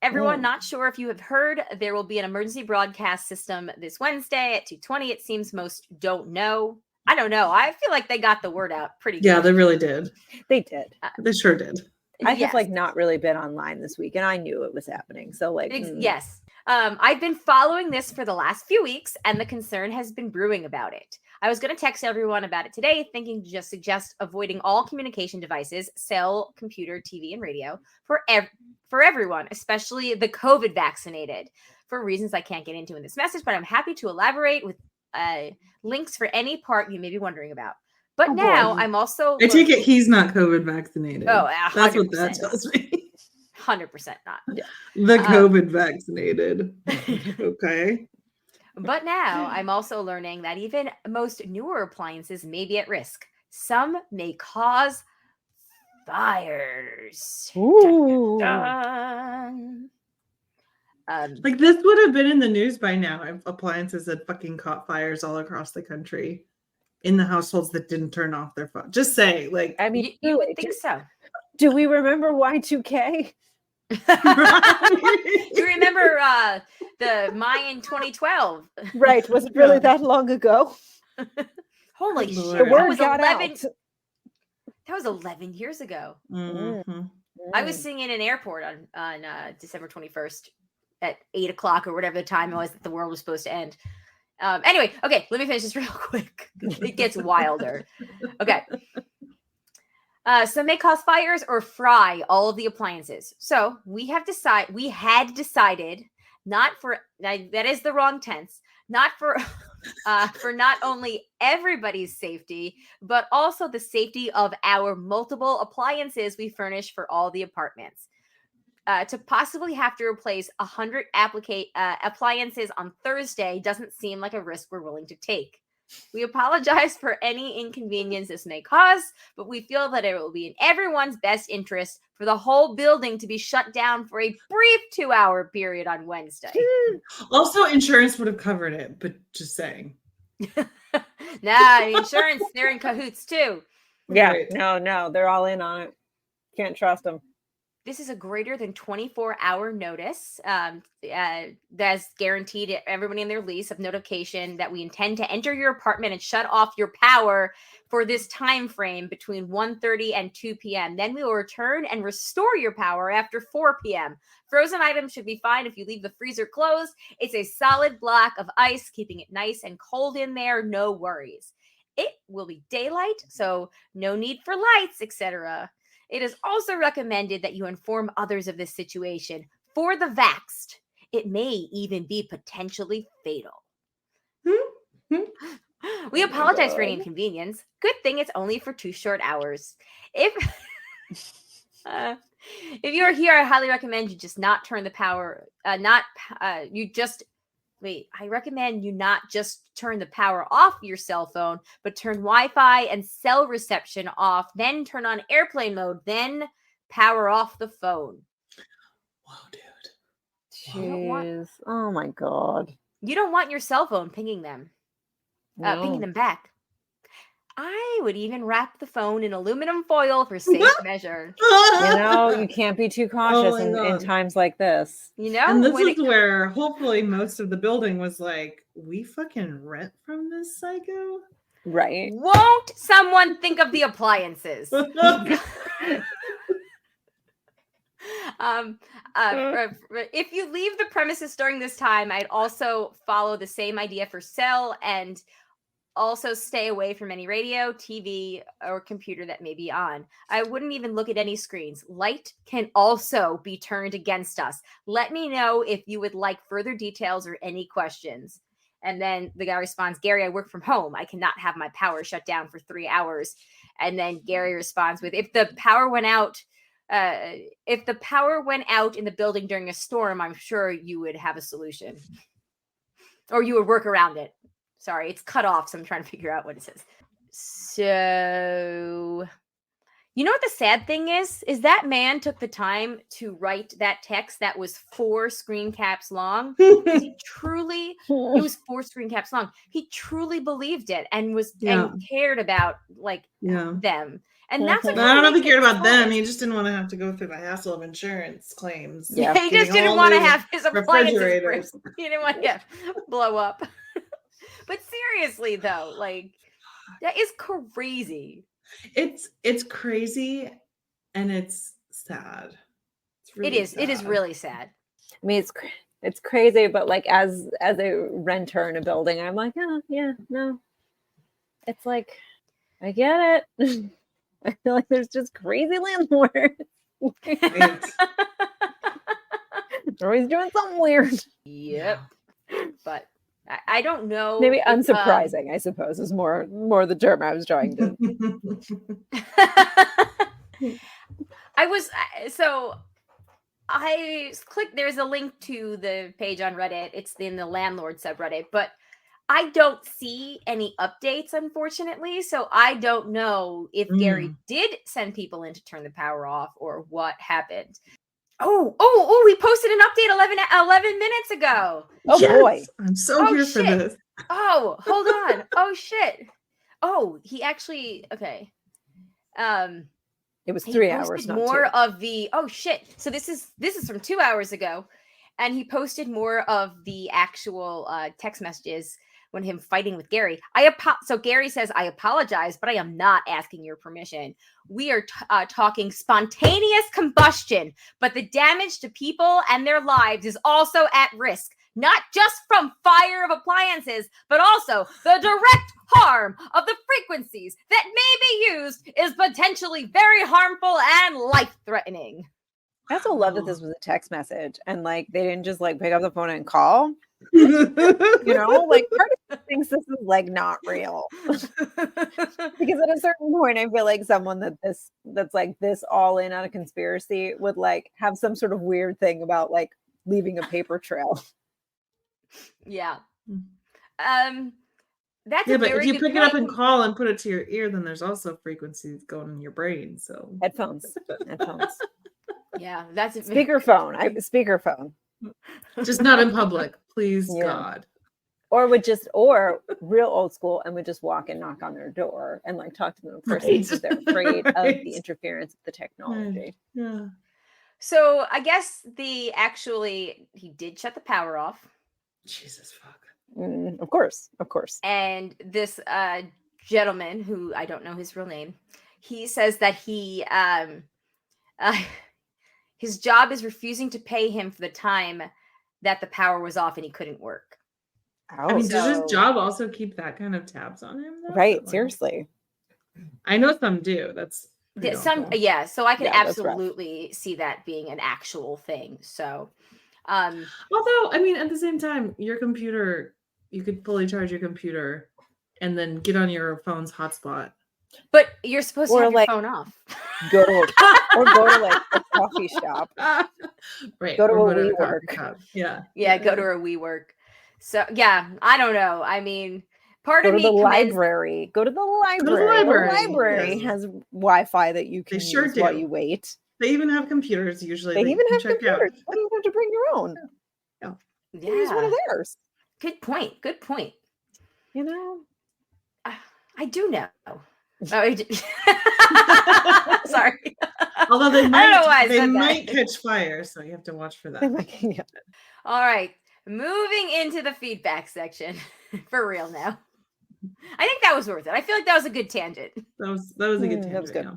Everyone, not sure if you have heard, there will be an emergency broadcast system this Wednesday at 2:20. It seems most don't know. I don't know. I feel like they got the word out pretty good. Yeah, they really did. They did. They sure did. I have not really been online this week, and I knew it was happening. So yes. I've been following this for the last few weeks, and the concern has been brewing about it. I was going to text everyone about it today, thinking to just suggest avoiding all communication devices, cell, computer, TV, and radio for everyone, especially the COVID vaccinated, for reasons I can't get into in this message, but I'm happy to elaborate with links for any part you may be wondering about. But I'm also... I take it he's not COVID vaccinated. Oh, 100%. That's what that tells me. 100% not. The COVID vaccinated. Okay. But now I'm also learning that even most newer appliances may be at risk. Some may cause fires. Ooh. Dun, dun. Like this would have been in the news by now if appliances had fucking caught fires all across the country in the households that didn't turn off their phone. Just say, like, I mean, you would think so. Do we remember Y2K? Do you remember the Mayan 2012? Right. Was it really that long ago? Holy shit. The word got 11, out. That was 11 years ago. Mm-hmm. I was singing in an airport on December 21st at 8 o'clock or whatever the time it was that the world was supposed to end. Anyway, okay, let me finish this real quick. It gets wilder. Okay. Some may cause fires or fry all of the appliances. So we had decided not for, that is the wrong tense, not for not only everybody's safety, but also the safety of our multiple appliances we furnish for all the apartments. To possibly have to replace 100 appliances on Thursday doesn't seem like a risk we're willing to take. We apologize for any inconvenience this may cause, but we feel that it will be in everyone's best interest for the whole building to be shut down for a brief 2-hour period on Wednesday. Also, insurance would have covered it, but just saying. Nah, insurance, they're in cahoots too. Yeah, right. No, they're all in on it. Can't trust them. This is a greater than 24-hour notice that's guaranteed everybody in their lease of notification that we intend to enter your apartment and shut off your power for this time frame between 1:30 and 2 p.m. Then we will return and restore your power after 4 p.m. Frozen items should be fine if you leave the freezer closed. It's a solid block of ice, keeping it nice and cold in there. No worries. It will be daylight, so no need for lights, etc. It is also recommended that you inform others of this situation. For the vaxxed, it may even be potentially fatal. We apologize for any inconvenience. Good thing it's only for 2 short hours. If you are here, I highly recommend you just not turn the power. I recommend you not just turn the power off your cell phone, but turn Wi-Fi and cell reception off. Then turn on airplane mode. Then power off the phone. Wow, dude. Jeez. Oh my God. You don't want your cell phone pinging them. No. Pinging them back. I would even wrap the phone in aluminum foil for safe measure. You can't be too cautious in times like this. And this is where hopefully most of the building was like, we fucking rent from this psycho? Right. Won't someone think of the appliances? If you leave the premises during this time, I'd also follow the same idea for cell, and also stay away from any radio, TV, or computer that may be on. I wouldn't even look at any screens. Light can also be turned against us. Let me know if you would like further details or any questions. And then the guy responds, Gary, I work from home. I cannot have my power shut down for 3 hours. And then Gary responds with, if the power went out in the building during a storm, I'm sure you would have a solution. Or you would work around it. Sorry, it's cut off, so I'm trying to figure out what it says. So, you know what the sad thing is? Is that man took the time to write that text that was 4 screen caps long. It was 4 screen caps long. He truly believed it and and cared about them. And that's what I don't know if he cared about them. He just didn't want to have to go through the hassle of insurance claims. Yeah, he just didn't want to have his appliances. He didn't want to blow up. But seriously, though, that is crazy. It's crazy, and it's sad. It is really sad. I mean, it's crazy, but as a renter in a building, I'm like, oh yeah, no. It's like, I get it. I feel like there's just crazy landlords. They're always doing something weird. Yep. But I don't know. Maybe unsurprising, I suppose, is more the term I was trying to. I clicked. There's a link to the page on Reddit. It's in the landlord subreddit, but I don't see any updates, unfortunately. So I don't know if Gary did send people in to turn the power off or what happened. Oh, we posted an update 11 minutes ago. Oh, yes! Boy. I'm so here for this. Oh, hold on. Oh, shit. Oh, he actually, okay. It was 3 hours, not more 2. of the, oh, shit. So this is from 2 hours ago. And he posted more of the actual text messages when him fighting with Gary. So Gary says, I apologize, but I am not asking your permission. We are talking spontaneous combustion, but the damage to people and their lives is also at risk, not just from fire of appliances, but also the direct harm of the frequencies that may be used is potentially very harmful and life-threatening. I also love that this was a text message and they didn't just pick up the phone and call. Part of me thinks this is not real. Because at a certain point I feel like someone that's this all in on a conspiracy would have some sort of weird thing about leaving a paper trail. Yeah. But if you pick it up and call and put it to your ear, then there's also frequencies going in your brain. So headphones. Yeah, that's a speakerphone. Just not in public, please, God. Or real old school and would just walk and knock on their door and talk to them in person because they're afraid of the interference of the technology. Yeah. So I guess he did shut the power off. Jesus fuck. Of course. And this gentleman, who I don't know his real name, he says that he his job is refusing to pay him for the time that the power was off and he couldn't work. I mean, does his job also keep that kind of tabs on him? Though? Right, seriously. I know some do. That's So I could absolutely see that being an actual thing. So, although, I mean, at the same time, your computer, you could fully charge your computer and then get on your phone's hotspot. But you're supposed to have your phone off. Go to a coffee shop. Right. Go to a WeWork. Yeah. Go to a WeWork. So I don't know. I mean, part of me Go to the library. Go to the library. The library has Wi-Fi that you can use while you wait. They even have computers usually. They even have computers. Why do you have to bring your own? Yeah. Use one of theirs. Good point. You know, I do know. Sorry. Although they might catch fire, so you have to watch for that. All right. Moving into the feedback section. For real now. I think that was worth it. I feel like that was a good tangent. That was a good tangent. That was good. Yeah.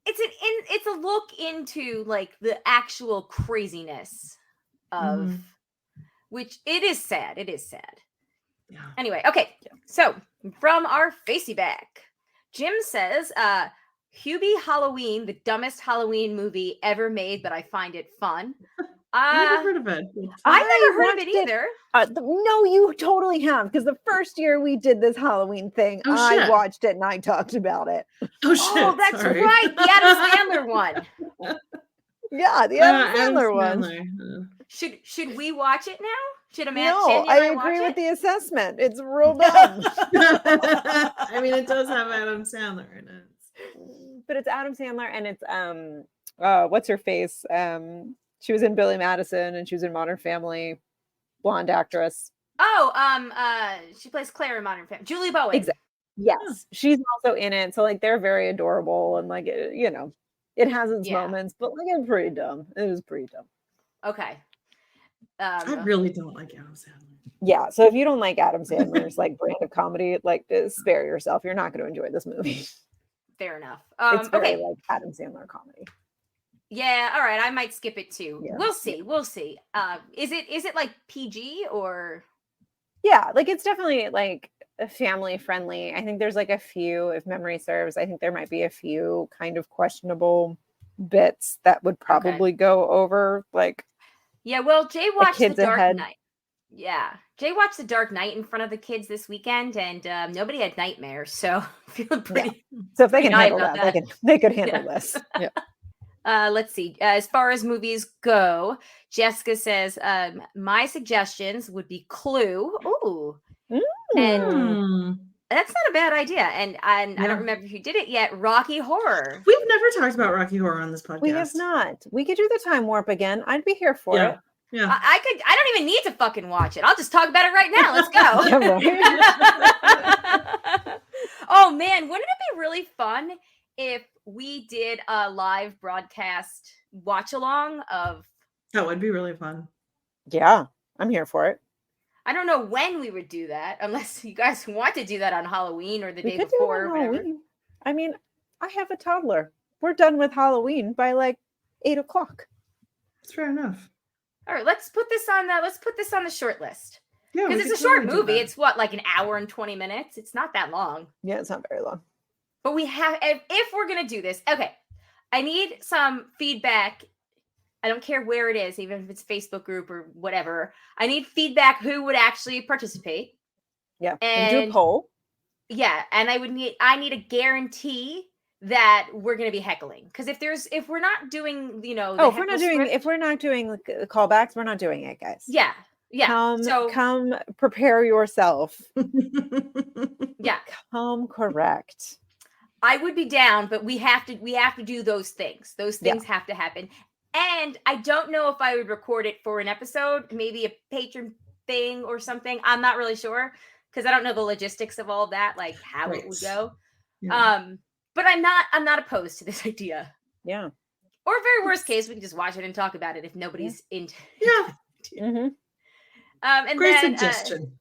It's a look into like the actual craziness of which it is sad. It is sad. Yeah. Anyway, okay. So from our Facey Back, Jim says, Hubie Halloween, the dumbest Halloween movie ever made, but I find it fun. I've never heard of it. I never heard of it either. No, you totally have, because the first year we did this Halloween thing, I watched it and I talked about it. Oh, shit. Oh, that's right. The Adam Sandler one. Yeah, the Adam Sandler one. Should we watch it now? Should No, I agree with the assessment. It's real dumb. I mean, it does have Adam Sandler in it. But it's Adam Sandler and it's what's her face? She was in Billy Madison and she was in Modern Family. Blonde actress. Oh, she plays Claire in Modern Family. Julie Bowen. Exactly. Yes, she's also in it. So like they're very adorable and like it has its moments, but like it's pretty dumb. It was pretty dumb. Okay. I really don't like Adam Sandler. Yeah, so if you don't like Adam Sandler's like brand of comedy, like spare yourself. You're not going to enjoy this movie. Fair enough. It's very like Adam Sandler comedy. Yeah, all right. I might skip it too. Yeah. We'll see. Is it like PG or? Yeah, like it's definitely like family friendly. I think there's like a few, if memory serves, I think there might be a few kind of questionable bits that would probably go over like. Yeah, well, Jay watched The Dark Knight. Yeah, Jay watched The Dark Knight in front of the kids this weekend, and nobody had nightmares, so feeling pretty. Yeah. So if they can handle that, they could handle this. Yeah. Let's see. As far as movies go, Jessica says my suggestions would be Clue. Ooh, and that's not a bad idea. And I don't remember if you did it yet. Rocky Horror. We've never talked about Rocky Horror on this podcast. We have not. We could do the time warp again. I'd be here for it. Yeah. I don't even need to fucking watch it. I'll just talk about it right now. Let's go. Oh man, wouldn't it be really fun if we did a live broadcast watch along of? That would be really fun. Yeah, I'm here for it. I don't know when we would do that, unless you guys want to do that on Halloween or the day before or whatever. I mean, I have a toddler. We're done with Halloween by like 8:00. That's fair enough. All right, let's put this on the short list. Yeah, because it's a short movie. It's what, like an hour and 20 minutes? It's not that long. Yeah, it's not very long. But we have, if we're gonna do this, okay, I need some feedback. I don't care where it is, even if it's Facebook group or whatever. I need feedback who would actually participate. Yeah, and do a poll. Yeah, and I need a guarantee that we're going to be heckling, because if we're not doing if we're not doing the callbacks, we're not doing it, guys. Yeah Come prepare yourself. Yeah, come correct. I would be down, but we have to do those things have to happen. And I don't know if I would record it for an episode, maybe a patron thing or something. I'm not really sure, because I don't know the logistics of all of that, like how it would go. But I'm not opposed to this idea. Yeah. Or very worst case, we can just watch it and talk about it if nobody's into. Yeah. Mm-hmm. And great then, suggestion.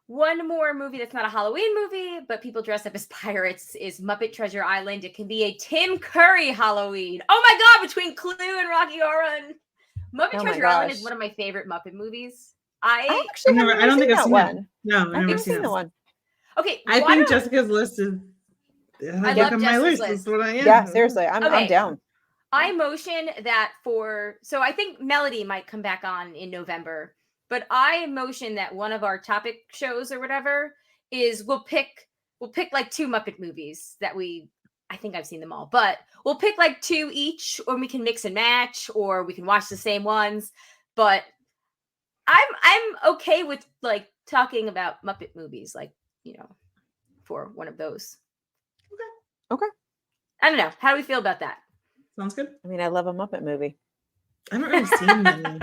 One more movie that's not a Halloween movie, but people dress up as pirates, is Muppet Treasure Island. It can be a Tim Curry Halloween. Oh my God! Between Clue and Rocky Horror, and Muppet Treasure Island is one of my favorite Muppet movies. I don't think I've seen that one. No, I've never seen that one. Okay, I think Jessica's list is I love on my Jess's list. list. Is what I am. Yeah, seriously, I'm down. I motion that so I think Melody might come back on in November, but I motion that one of our topic shows or whatever is we'll pick like 2 Muppet movies that I think I've seen them all, but we'll pick like 2 each, or we can mix and match, or we can watch the same ones. But I'm okay with like talking about Muppet movies, like, for one of those. Okay. I don't know. How do we feel about that? Sounds good. I mean, I love a Muppet movie. I haven't really seen many.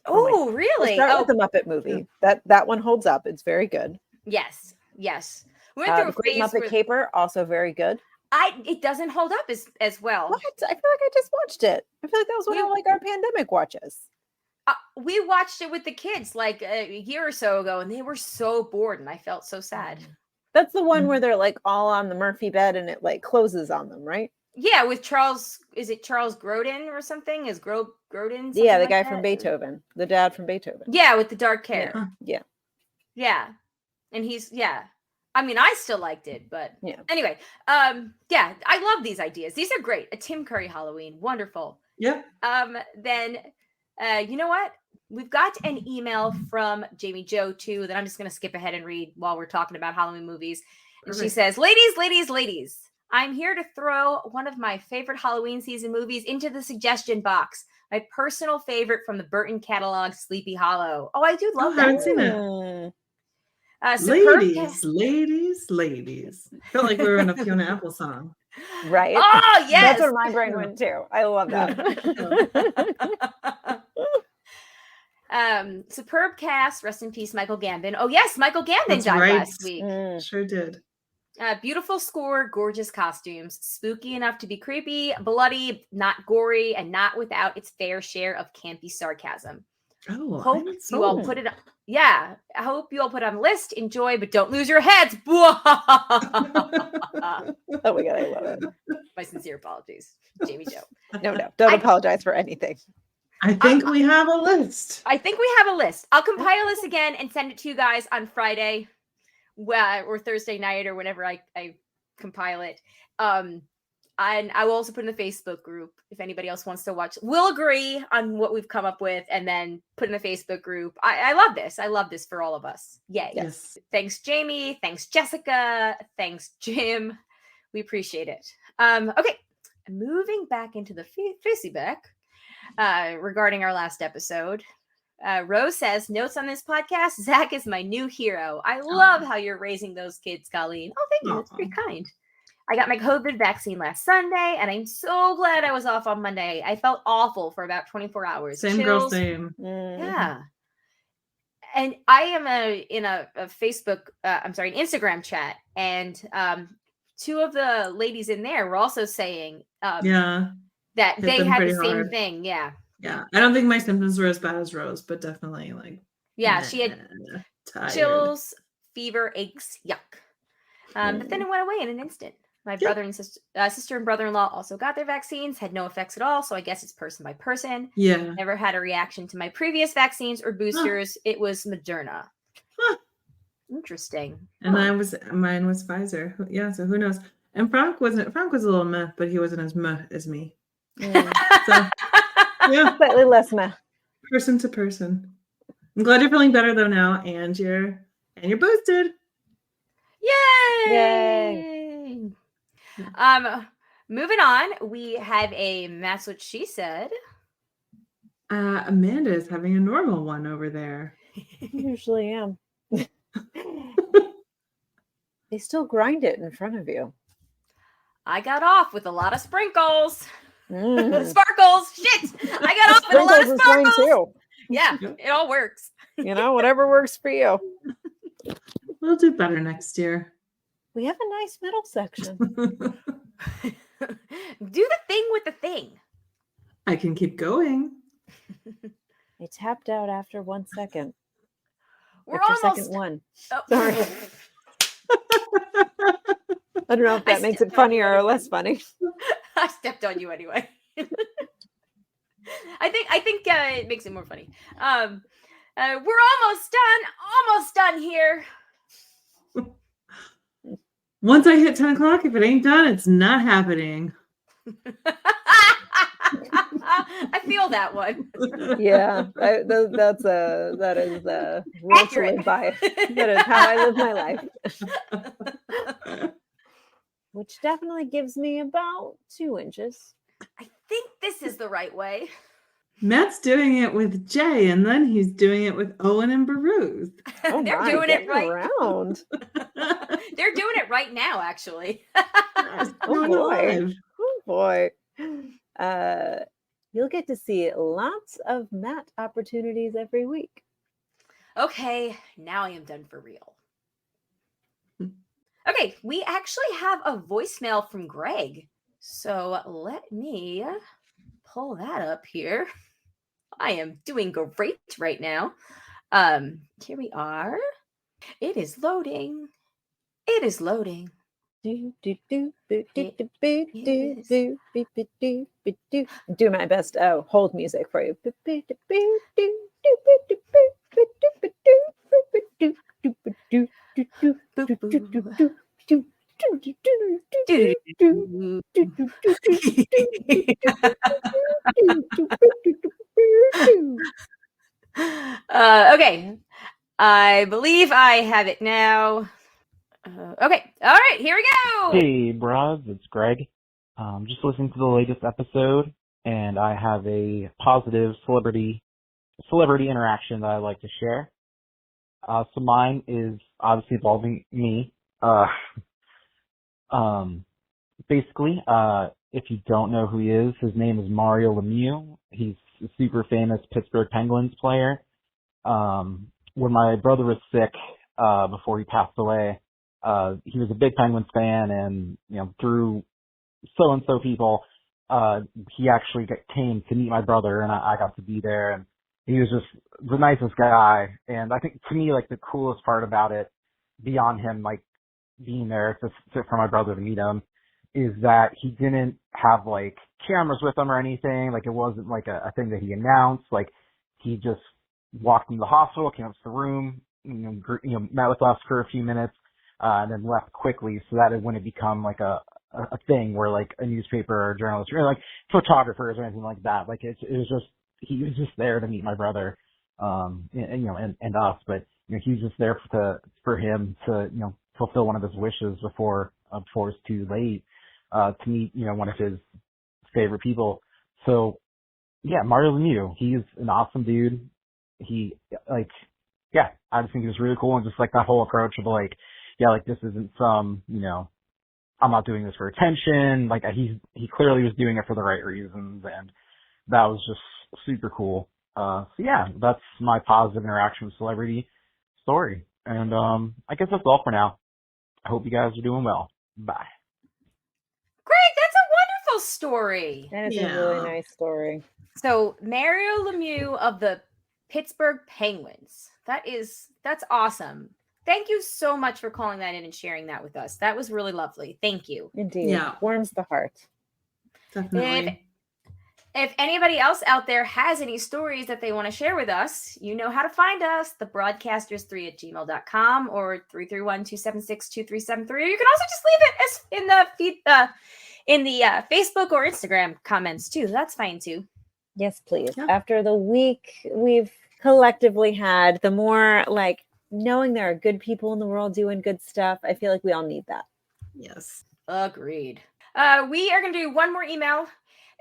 Oh, really? We'll start with the Muppet movie. That one holds up. It's very good. Yes. We went through the Great Muppet Caper, also very good. It doesn't hold up as well. What? I feel like I just watched it. I feel like that was one of like our pandemic watches. We watched it with the kids like a year or so ago, and they were so bored, and I felt so sad. That's the one where they're like all on the Murphy bed, and it like closes on them, right? Yeah, with Charles. Is it Charles Grodin or something? Is Grodin? Yeah, the guy from Beethoven, the dad from Beethoven. Yeah, with the dark hair. Yeah. And he's I mean, I still liked it, but anyway, yeah, I love these ideas. These are great. A Tim Curry Halloween, wonderful. Yeah. Then, you know what? We've got an email from Jamie Jo too that I'm just going to skip ahead and read while we're talking about Halloween movies. And she says, ladies, I'm here to throw one of my favorite Halloween season movies into the suggestion box. My personal favorite from the Burton catalog, Sleepy Hollow. Oh, I do love that. I haven't seen it. Ladies. Felt like we were in a Fiona Apple song. Right. Oh, yes. That's where my brain went too. I love that. Superb cast. Rest in peace, Michael Gambon. Oh, yes. Michael Gambon died last week. Sure did. Beautiful score, gorgeous costumes, spooky enough to be creepy, bloody, not gory, and not without its fair share of campy sarcasm. Oh, hope you all put it. Yeah, I hope you all put it on the list. Enjoy, but don't lose your heads. Oh my god, I love it. My sincere apologies, Jamie Jo. No, don't apologize for anything. I think we have a list. I'll compile this again and send it to you guys on Friday, or Thursday night, or whenever I compile it. And I will also put in the Facebook group if anybody else wants to watch. We'll agree on what we've come up with and then put in the Facebook group. I love this. I love this for all of us. Yay. Yes. Thanks, Jamie. Thanks, Jessica. Thanks, Jim. We appreciate it. Okay. Moving back into the feedback regarding our last episode. Rose says, notes on this podcast, Zach is my new hero. I love how you're raising those kids, Colleen. Oh, thank you. That's pretty kind. I got my COVID vaccine last Sunday, and I'm so glad I was off on Monday. I felt awful for about 24 hours. Same girl, same. Yeah. And I am in a Facebook, an Instagram chat, and 2 of the ladies in there were also saying that they had the same thing. Yeah. Yeah. I don't think my symptoms were as bad as Rose, but definitely like. Yeah, she had chills, fever, aches, yuck. But then it went away in an instant. My brother and sister and brother-in-law also got their vaccines, had no effects at all. So I guess it's person by person. Yeah. Never had a reaction to my previous vaccines or boosters. It was Moderna. Interesting. And mine was Pfizer. Yeah. So who knows? And Frank was a little meh, but he wasn't as meh as me. So yeah, slightly less meh. Person to person. I'm glad you're feeling better though now, and you're boosted. Yay! Moving on, we have a That's What She Said. Amanda is having a normal one over there. I usually am. They still grind it in front of you. I got off with a lot of sprinkles. Sparkles. Shit! I got off with a lot of sparkles. Too. Yeah, it all works. Whatever works for you. We'll do better next year. We have a nice middle section. Do the thing with the thing. I can keep going. I tapped out after 1 second. We're after almost... second one. Oh. Sorry. I don't know if that makes it funnier or less funny. I stepped on you anyway. I think it makes it more funny. We're almost done here. Once I hit 10 o'clock, if it ain't done, it's not happening. I feel that one. Yeah, that is real to live by. That is how I live my life. Which definitely gives me about 2 inches. I think this is the right way. Matt's doing it with Jay, and then he's doing it with Owen and Baruth. Oh They're doing it right. Around. They're doing it right now, actually. Oh boy. You'll get to see lots of Matt opportunities every week. Okay, now I am done for real. Okay, we actually have a voicemail from Greg. So let me pull that up here. I am doing great right now. Here we are. It is loading. It is loading. Do my best hold music for you. Okay, I believe I have it now. Okay, all right, here we go. Hey, bros, it's Greg. Just listening to the latest episode, and I have a positive celebrity interaction that I'd like to share. So mine is obviously involving me. Basically, if you don't know who he is, his name is Mario Lemieux. He's a super famous Pittsburgh Penguins player. When my brother was sick, before he passed away, he was a big Penguins fan, and through so-and-so people, he actually came to meet my brother, and I got to be there, and he was just the nicest guy. And I think, to me, like, the coolest part about it, beyond him, like, being there for my brother to meet him, is that he didn't have, like, cameras with him or anything. Like, it wasn't, like, a thing that he announced. Like, he just walked into the hospital, came up to the room, met with us for a few minutes, and then left quickly, so that it wouldn't become like a thing where like a newspaper or journalist or like photographers or anything like that. Like it was just, he was just there to meet my brother, and us, but he was just there for him to fulfill one of his wishes before it's too late, to meet one of his favorite people. So yeah, Mario Lemieux, he's an awesome dude. I just think he was really cool, and just like that whole approach of like, yeah, like this isn't some, I'm not doing this for attention. Like he clearly was doing it for the right reasons, and that was just super cool. So yeah, that's my positive interaction with celebrity story. And I guess that's all for now. I hope you guys are doing well. Bye. Greg, that's a wonderful story. That is a really nice story. So Mario Lemieux of the Pittsburgh Penguins. That's awesome. Thank you so much for calling that in and sharing that with us. That was really lovely. Thank you. Indeed. Yeah. Warms the heart. Definitely. If anybody else out there has any stories that they want to share with us, you know how to find us, thebroadcasters3@gmail.com or 331-276-2373. Or you can also just leave it as in the feed, in the Facebook or Instagram comments too. That's fine too. Yes, please. Yeah. After the week we've collectively had, the more like knowing there are good people in the world doing good stuff, I feel like we all need that. Yes. Agreed. We are going to do one more email.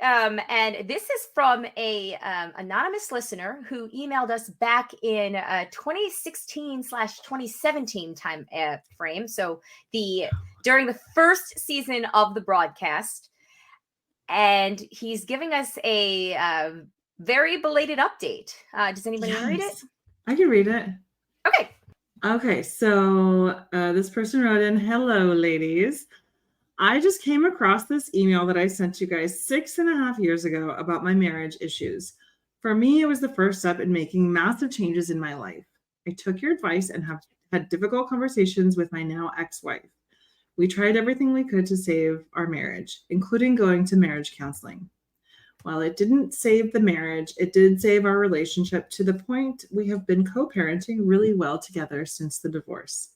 And this is from a anonymous listener who emailed us back in 2016/2017 time frame. So during the first season of the broadcast. And he's giving us a very belated update. Does anybody want to read it? I can read it. Okay, so this person wrote in, "Hello, ladies. I just came across this email that I sent you guys 6.5 years ago about my marriage issues. For me, it was the first step in making massive changes in my life. I took your advice and have had difficult conversations with my now ex-wife. We tried everything we could to save our marriage, including going to marriage counseling. While it didn't save the marriage, it did save our relationship to the point we have been co-parenting really well together since the divorce.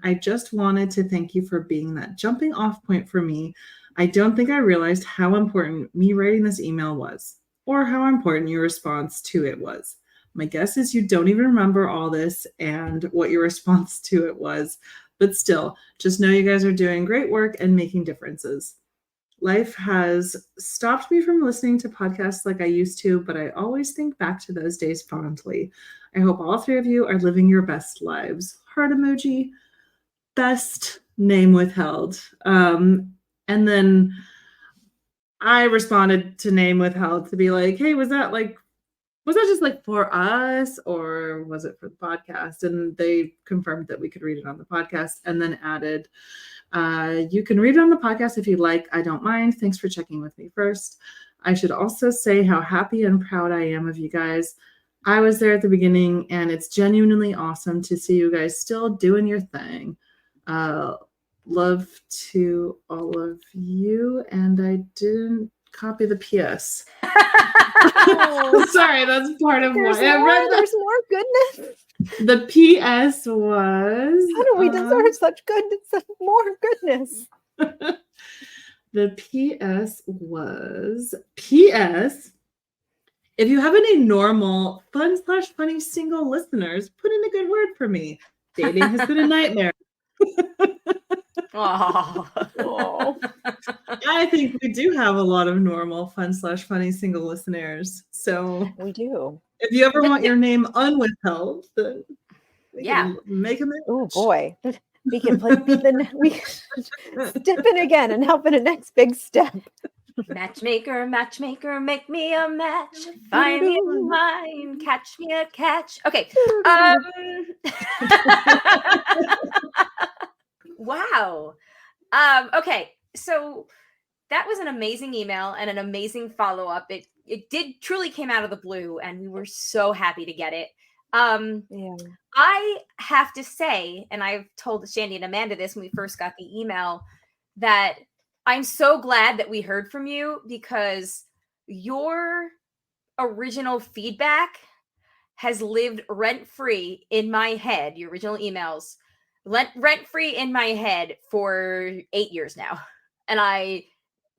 I just wanted to thank you for being that jumping off point for me. I don't think I realized how important me writing this email was, or how important your response to it was. My guess is you don't even remember all this and what your response to it was, but still, just know you guys are doing great work and making differences. Life has stopped me from listening to podcasts like I used to, but I always think back to those days fondly. I hope all three of you are living your best lives. Heart emoji. Best name withheld. And then I responded to name withheld to be like, hey, was that just like for us, or was it for the podcast? And they confirmed that we could read it on the podcast, and then added, you can read it on the podcast if you'd like. I don't mind. Thanks for checking with me first. I should also say how happy and proud I am of you guys. I was there at the beginning, and it's genuinely awesome to see you guys still doing your thing. Love to all of you. And I didn't copy the PS. Sorry, that's part of why I read that. There's more goodness. The PS was... How do we deserve such goodness? More goodness. The PS was... PS... If you have any normal, fun/funny single listeners, put in a good word for me. Dating has been a nightmare. Oh. I think we do have a lot of normal, fun/funny single listeners. So we do. If you ever want your name unwithheld, then we can make a match. Oh boy. We can step in again and help in a next big step. Matchmaker, matchmaker, make me a match. Find me a mine, catch me a catch. Okay. Wow. Okay. So that was an amazing email and an amazing follow-up. It did truly came out of the blue, and we were so happy to get it. I have to say, and I've told Shandy and Amanda this when we first got the email, that I'm so glad that we heard from you, because your original feedback has lived rent-free in my head, your original emails, rent-free in my head for 8 years now. And I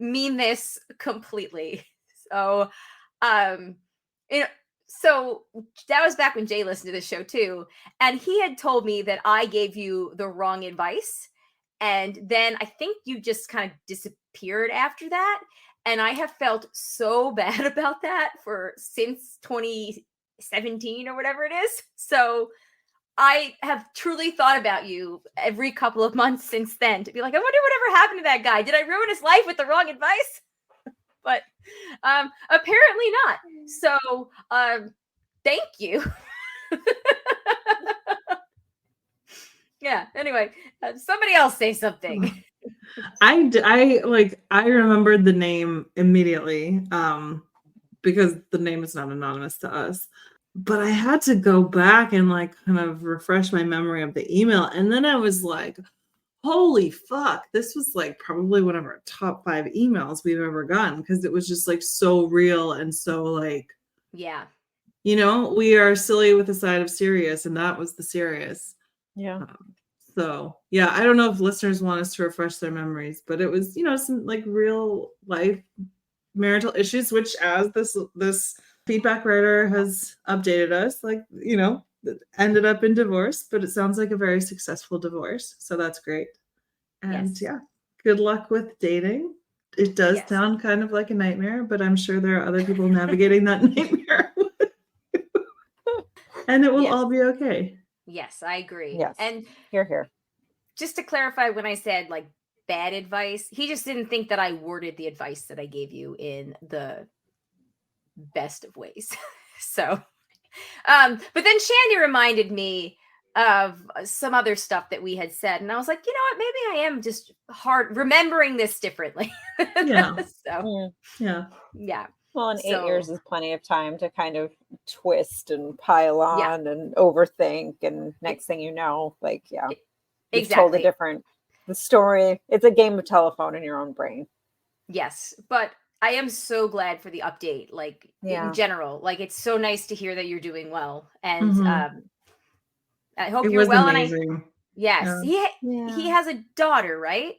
mean this completely. So, so that was back when Jay listened to the show too. And he had told me that I gave you the wrong advice. And then I think you just kind of disappeared after that. And I have felt so bad about that since 2017 or whatever it is. So I have truly thought about you every couple of months since then to be like, I wonder whatever happened to that guy. Did I ruin his life with the wrong advice? But apparently not. So thank you. Yeah. Anyway, somebody else say something. I remembered the name immediately because the name is not anonymous to us. But I had to go back and kind of refresh my memory of the email. And then I was like, holy fuck, this was probably one of our top 5 emails we've ever gotten, because it was just so real and so yeah. We are silly with a side of serious, and that was the serious. Yeah. So yeah, I don't know if listeners want us to refresh their memories, but it was, some real life marital issues, which as this feedback writer has updated us, ended up in divorce, but it sounds like a very successful divorce. So that's great. And yeah, good luck with dating. It does sound kind of like a nightmare, but I'm sure there are other people navigating that nightmare. And it will all be okay. Yes, I agree. Yes. And here. Just to clarify, when I said bad advice, he just didn't think that I worded the advice that I gave you in the best of ways. So, but then Shandy reminded me of some other stuff that we had said, and I was like, you know what, maybe I am just remembering this differently. Yeah. So yeah. Well, and 8 years is plenty of time to kind of twist and pile on and overthink, and next thing you know, it's totally different. The story, it's a game of telephone in your own brain. Yes, but I am so glad for the update, in general. It's so nice to hear that you're doing well. And I hope you're well. Amazing. Yes. He has a daughter, right?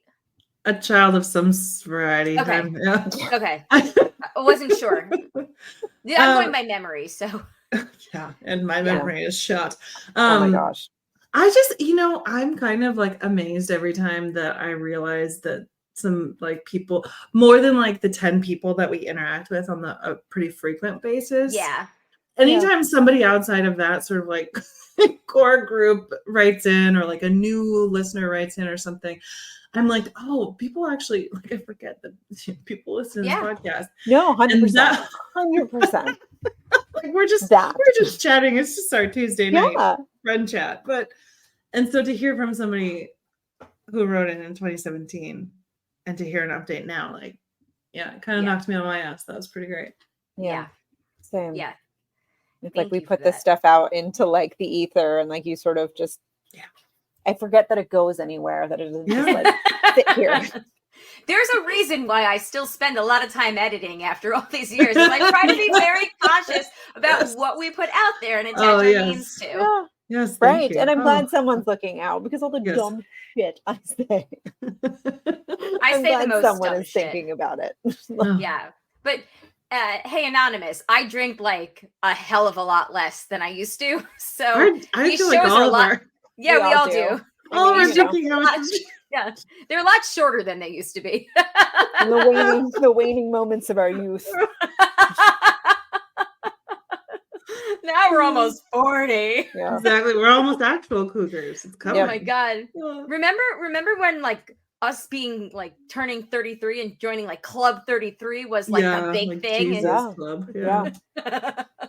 A child of some variety. Okay. Okay. I wasn't sure. I'm going by memory, so. Yeah, and my memory is shot. Oh my gosh. I just, I'm kind of like amazed every time that I realize that some like people, more than like the 10 people that we interact with on a pretty frequent basis. Yeah. Anytime somebody outside of that sort of like core group writes in, or like a new listener writes in or something, I'm like, oh, people actually, like, I forget that people listen to this podcast. No, 100%. 100%. Like we're just chatting. It's just our Tuesday night friend chat. And so to hear from somebody who wrote it in 2017 and to hear an update now, like, it kind of knocked me on my ass. That was pretty great. Yeah. Same. Yeah. It's like we put this stuff out into like the ether, and like you sort of just I forget that it goes anywhere, that it doesn't just like sit here. There's a reason why I still spend a lot of time editing after all these years. And I try to be very cautious about what we put out there and attach our names to. Yeah. Yes, right. And I'm glad someone's looking out, because all the dumb shit I say. I say the most someone is shit. Thinking about it. Yeah. But hey, Anonymous, I drink like a hell of a lot less than I used to. So I feel like all of our... Yeah, we all do. All of our drinking habits. Yeah, they're a lot shorter than they used to be. the waning moments of our youth. Now we're almost 40. Yeah. Exactly. We're almost actual cougars. It's coming. Oh my God. Yeah. Remember when like us being like turning 33 and joining like Club 33 was like a big thing. Club. Yeah.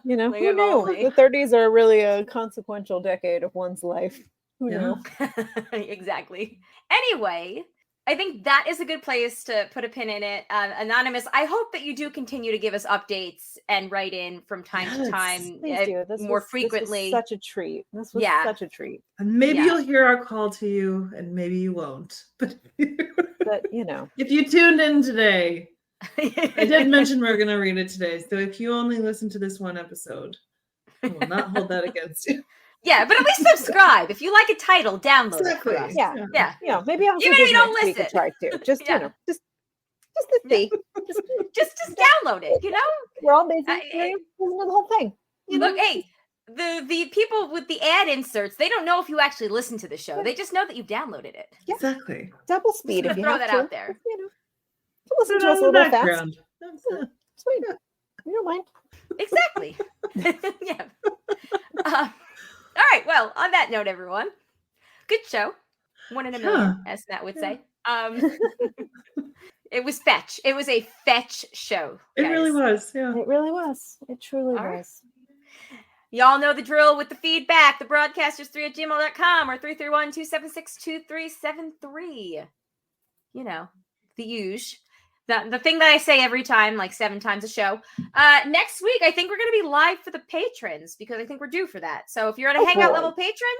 Who knew? The 30s are really a consequential decade of one's life. Who knew? Exactly. Anyway, I think that is a good place to put a pin in it. Anonymous, I hope that you do continue to give us updates and write in from time to time more frequently. This was such a treat. This was such a treat. And maybe you'll hear our call to you, and maybe you won't. But if you tuned in today, I did mention we're going to read it today. So if you only listen to this one episode, I will not hold that against you. Yeah, but at least subscribe. If you like a title, download it for us. Yeah. Maybe I'll even if you don't listen. Try to just to see. Just download it. We're all busy. Listen to the whole thing. Look, hey, the people with the ad inserts, they don't know if you actually listen to the show. They just know that you've downloaded it. Yeah. Exactly. Double speed. If you throw that out there. Listen to us a little fast. Sweet. You don't mind. Exactly. Yeah. All right. Well, on that note, everyone, good show. 1 in a million, as Nat would say. It was fetch. It was a fetch show. Guys. It really was. Yeah. It really was. It truly was. Y'all know the drill with the feedback. The broadcasters3@gmail.com or 331-276-2373. The usual. The thing that I say every time, like 7 times a show. Next week, I think we're going to be live for the patrons, because I think we're due for that. So if you're at a Hangout level patron,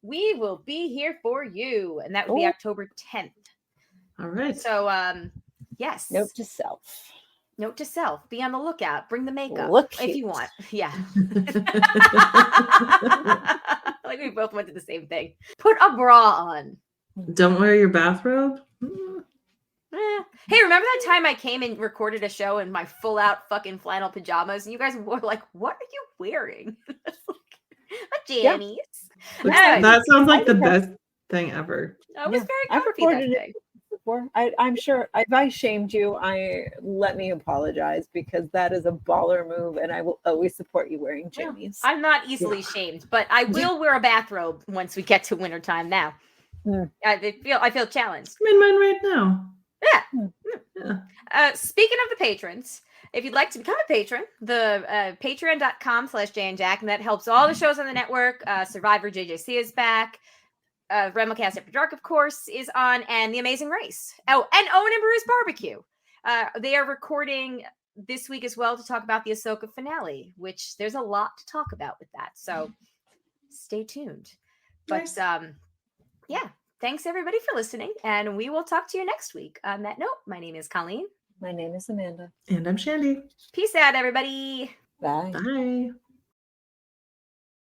we will be here for you. And that would be October 10th. All right. So, yes. Note to self. Be on the lookout. Bring the makeup if you want. Yeah. Like we both went to the same thing. Put a bra on. Don't wear your bathrobe. Hey, remember that time I came and recorded a show in my full out fucking flannel pajamas, and you guys were like, "What are you wearing?" A jammies. Yeah. That sounds like the best thing ever. I was very comfy that day. Before. I'm sure if I shamed you, let me apologize, because that is a baller move, and I will always support you wearing jammies. I'm not easily shamed, but I will wear a bathrobe once we get to wintertime now. I feel challenged. I'm in mine right now. Yeah. Speaking of the patrons, if you'd like to become a patron, the patreon.com/JandJack, and that helps all the shows on the network. Survivor JJC is back. Remocast After Dark, of course, is on, and The Amazing Race. Oh, and Owen and Bruce Barbecue. They are recording this week as well to talk about the Ahsoka finale, which there's a lot to talk about with that. So stay tuned. But yeah. Thanks, everybody, for listening, and we will talk to you next week. On that note, my name is Colleen. My name is Amanda. And I'm Shandy. Peace out, everybody. Bye. Bye.